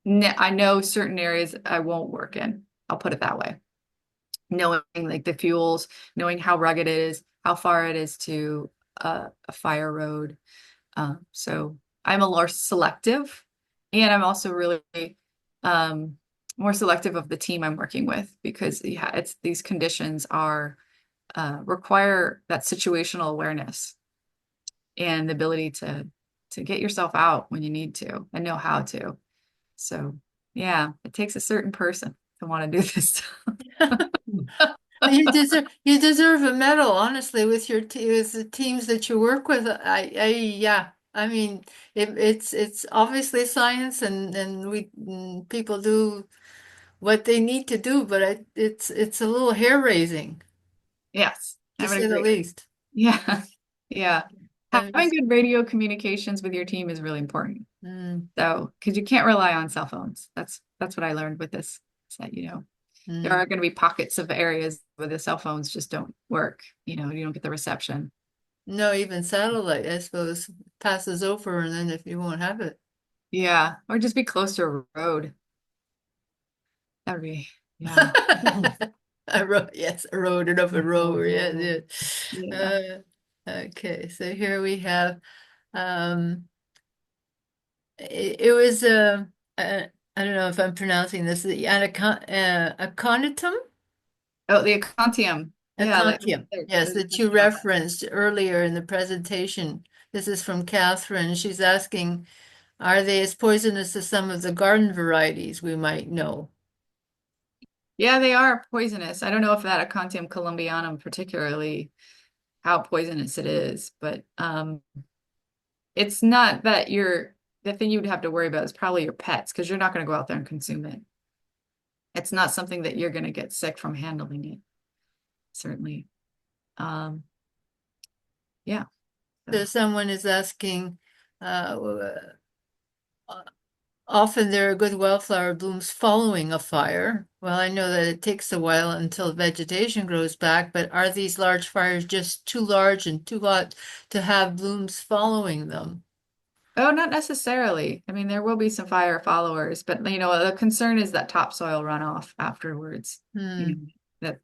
I know certain areas I won't work in. I'll put it that way. Knowing like the fuels, knowing how rugged it is, how far it is to a fire road. So I'm a more selective, and I'm also really um, more selective of the team I'm working with because yeah, it's these conditions are require that situational awareness and the ability to get yourself out when you need to and know how to. So yeah, it takes a certain person to want to do this. You deserve a medal, honestly, with with the teams that you work with. Yeah. I mean, it's obviously science, and people do what they need to do, but it's a little hair raising, Yes, to I would say the agree. least. Yeah, yeah. I Having just, good radio communications with your team is really important. mm, So, because you can't rely on cell phones. That's what I learned with this. Is that, there mm. are going to be pockets of areas where the cell phones just don't work. You don't get the reception. No, even satellite, I suppose, passes over, and then if you won't have it. Yeah, or just be close to a road. That would be, yeah, A road, yes, a road, another road, yeah, yeah. yeah. Okay, so here we have, um, it was I don't know if I'm pronouncing this, the aconitum, Oh, the Acontium. Yeah, like acontium, yes, there's a that you question about that. referenced earlier in the presentation. This is from Catherine. She's asking, are they as poisonous as some of the garden varieties we might know? Yeah, they are poisonous. I don't know if that Acontium columbianum particularly how poisonous it is, but it's not that the thing you'd have to worry about is probably your pets because you're not going to go out there and consume it. It's not something that you're going to get sick from handling it, certainly. Um, yeah. So So, someone is asking, often there are good wildflower blooms following a fire. Well, I know that it takes a while until vegetation grows back, but are these large fires just too large and too hot to have blooms following them? oh, not necessarily. I mean, there will be some fire followers, but the concern is that topsoil runoff afterwards. Hmm. That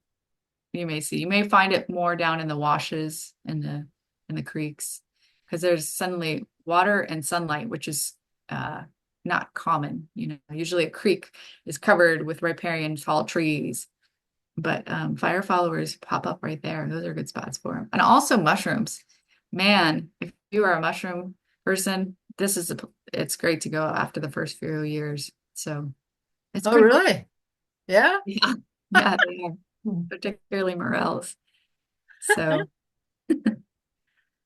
you may see. You may find it more down in the washes and the creeks because there's suddenly water and sunlight, which is not common. Usually a creek is covered with riparian tall trees, but fire followers pop up right there. Those are good spots for them. And also mushrooms. Man, if you are a mushroom person, it's great to go after the first few years. So it's Oh, pretty cool. really? Yeah? Yeah, yeah, they are, particularly morels. So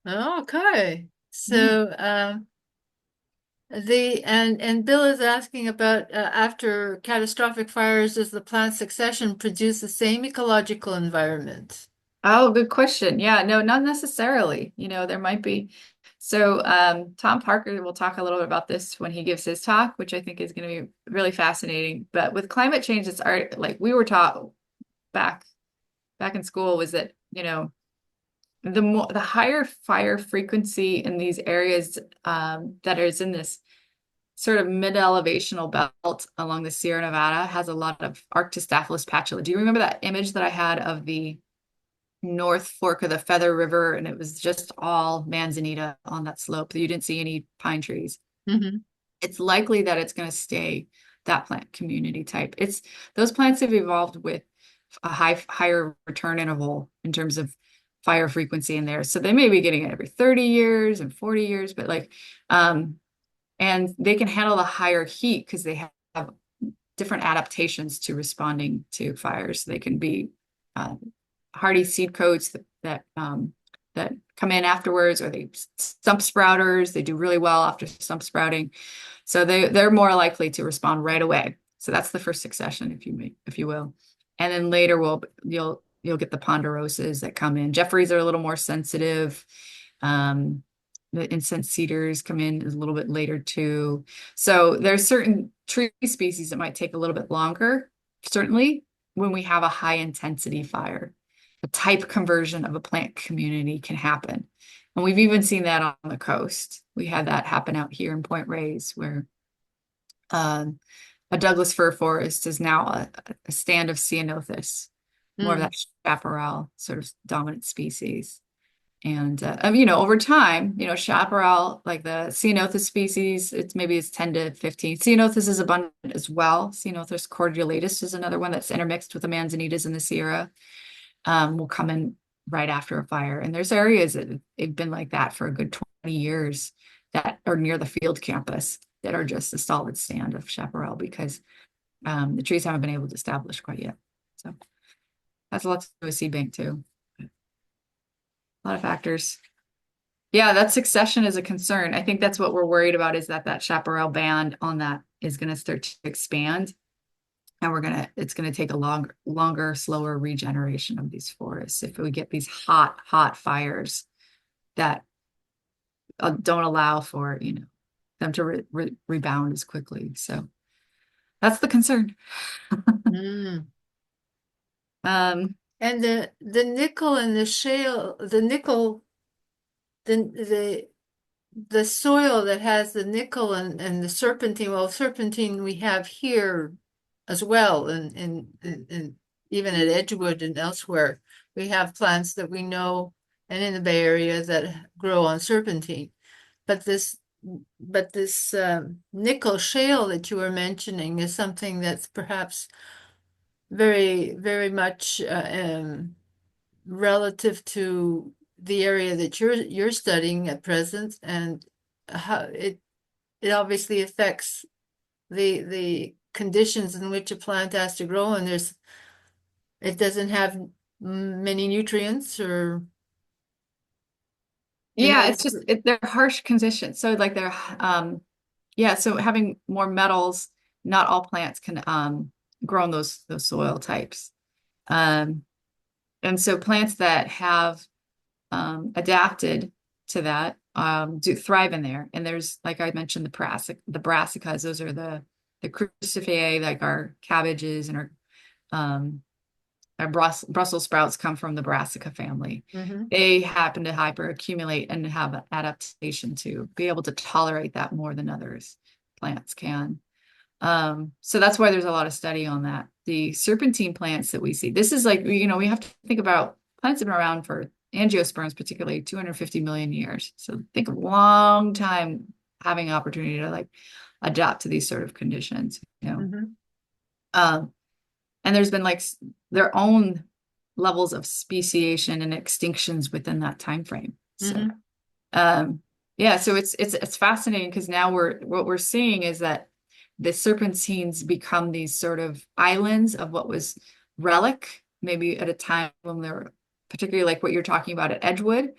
Okay. Yeah. So and Bill is asking about after catastrophic fires, does the plant succession produce the same ecological environment? Oh, good question. Yeah, no, not necessarily. There might be. So, Tom Parker will talk a little bit about this when he gives his talk, which I think is going to be really fascinating. But with climate change, it's art, like we were taught back back in school, was that, the higher fire frequency in these areas that is in this sort of mid-elevational belt along the Sierra Nevada has a lot of Arctostaphylos patula. Do you remember that image that I had of the North Fork of the Feather River, and it was just all manzanita on that slope? You didn't see any pine trees. Hmm. It's likely that it's going to stay that plant community type. It's those plants have evolved with a higher return interval in terms of fire frequency in there. So they may be getting it every 30 years and 40 years, but and they can handle the higher heat because they have different adaptations to responding to fires. They can be uh, hardy seed coats that come in afterwards, or they stump sprouters. They do really well after stump sprouting, so they're more likely to respond right away. So that's the first succession, if you will, and then later you'll get the ponderosas that come in. Jeffreys are a little more sensitive. Um, the incense cedars come in a little bit later too. So there's certain tree species that might take a little bit longer, certainly when we have a high intensity fire. A type conversion of a plant community can happen. And we've even seen that on the coast. We had that happen out here in Point Reyes, where um, a Douglas fir forest is now a stand of ceanothus, more of Mm. that chaparral sort of dominant species. And over time, chaparral, like the ceanothus species, it's 10 to 15. Ceanothus is abundant as well. Ceanothus cordulatus is another one that's intermixed with the manzanitas in the Sierra. Will come in right after a fire. And there's areas that they've been like that for a good 20 years that are near the field campus that are just a solid stand of chaparral because the trees haven't been able to establish quite yet. So that's a lot to do with seed bank too. A lot of factors. Yeah, that succession is a concern. I think that's what we're worried about, is that chaparral band on that is going to start to expand, and it's gonna take a longer, slower regeneration of these forests if we get these hot fires that don't allow for, them to rebound as quickly. So that's the concern. Mm. Um, And the nickel and the shale, the nickel, the the soil that has the nickel and the serpentine, well, serpentine we have here as well, and even at Edgewood and elsewhere, we have plants that we know, and in the Bay Area that grow on serpentine. But this nickel shale that you were mentioning is something that's perhaps very, very much relative to the area that you're studying at present, and how it obviously affects the conditions in which a plant has to grow, and it doesn't have many nutrients or in yeah, order it's just for. they're harsh conditions. So like yeah, so having more metals, not all plants can grow in those soil types. Um, and so plants that have adapted to that do thrive in there. And there's, like I mentioned, the brassicas. Those are the cruciferae, like our cabbages and um, our Brussels sprouts come from the brassica family. Mhm. They happen to hyperaccumulate and have an adaptation to be able to tolerate that more than others plants can. So that's why there's a lot of study on that. The serpentine plants that we see, this is like, we have to think about plants have been around for angiosperms, particularly 250 million years. So think of a long time having opportunity to like adapt to these sort of conditions. Mhm. Um, and there's been like their own levels of speciation and extinctions within that time frame. So Mhm. um, yeah, so it's fascinating because now what we're seeing is that the serpentines become these sort of islands of what was relic, maybe at a time when they were particularly like what you're talking about at Edgewood.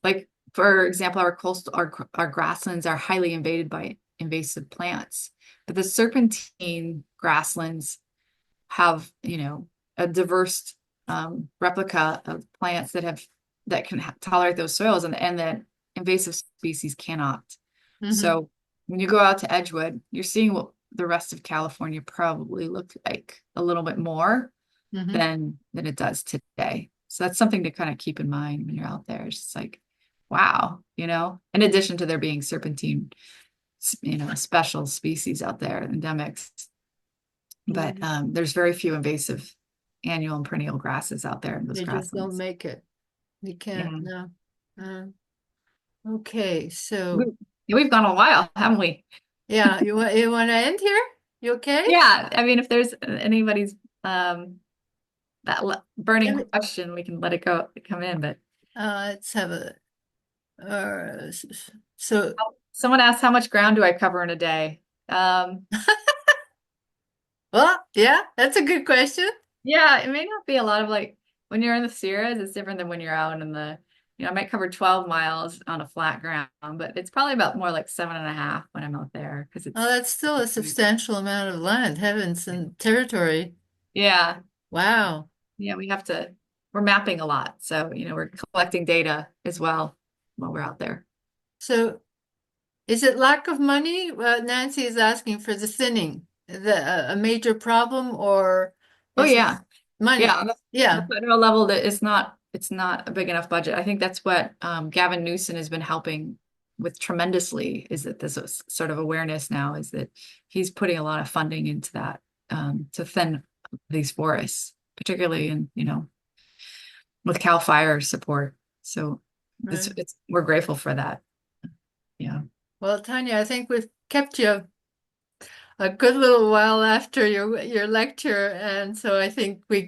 Like for example, our coastal, our grasslands are highly invaded by invasive plants, but the serpentine grasslands have, a diverse replica of plants that can tolerate those soils, and that invasive species cannot. Mm-hmm. So when you go out to Edgewood, you're seeing what the rest of California probably looked like a little bit more Mm-hmm. than it does today. So that's something to kind of keep in mind when you're out there. It's just like, wow, in addition to there being serpentine, special species out there, endemics, but Yeah. there's very few invasive annual and perennial grasses out there in those They just don't grasslands. make it. You can't, Yeah. no. Uh, okay, We- so We've gone a while, haven't we? yeah, you want to end here? You okay? Yeah. I mean, if there's anybody's Let burning me, question, we can let it go come in. But let's have a so someone asked, how much ground do I cover in a day? Um, well, yeah, that's a good question. yeah, it may not be a lot of like when you're in the Sierras, it's different than when you're out in I might cover 12 miles on a flat ground, but it's probably about more like 7.5 when I'm out there because Oh, that's still a substantial amount of land, heavens and territory. yeah, Wow. yeah, we're mapping a lot. So, we're collecting data as well while we're out there. So is it lack of money? Nancy is asking for the thinning, a major problem, or Oh is it yeah. Yeah, money? on the Yeah. federal level, that it's not a big enough budget. I think that's what Gavin Newsom has been helping with tremendously, is that this is sort of awareness now, is that he's putting a lot of funding into that, to thin these forests, particularly with CAL FIRE support. So Right. we're grateful for that. Yeah. Well, Tanya, I think we've kept you a good little while after your lecture, and so I think we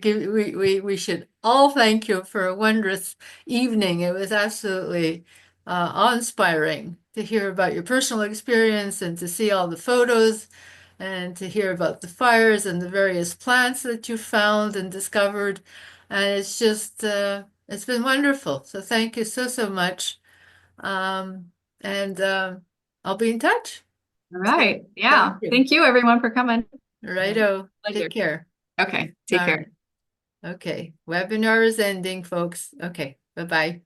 should all thank you for a wondrous evening. It was absolutely awe-inspiring to hear about your personal experience and to see all the photos and to hear about the fires and the various plants that you found and discovered. And it's been wonderful. So thank you so much. And I'll be in touch. All So right. thank Yeah. you. Thank you everyone for coming. Righto. Take Pleasure. care. Okay. Take All care. right. Okay. Webinar is ending, folks. Okay. Bye-bye.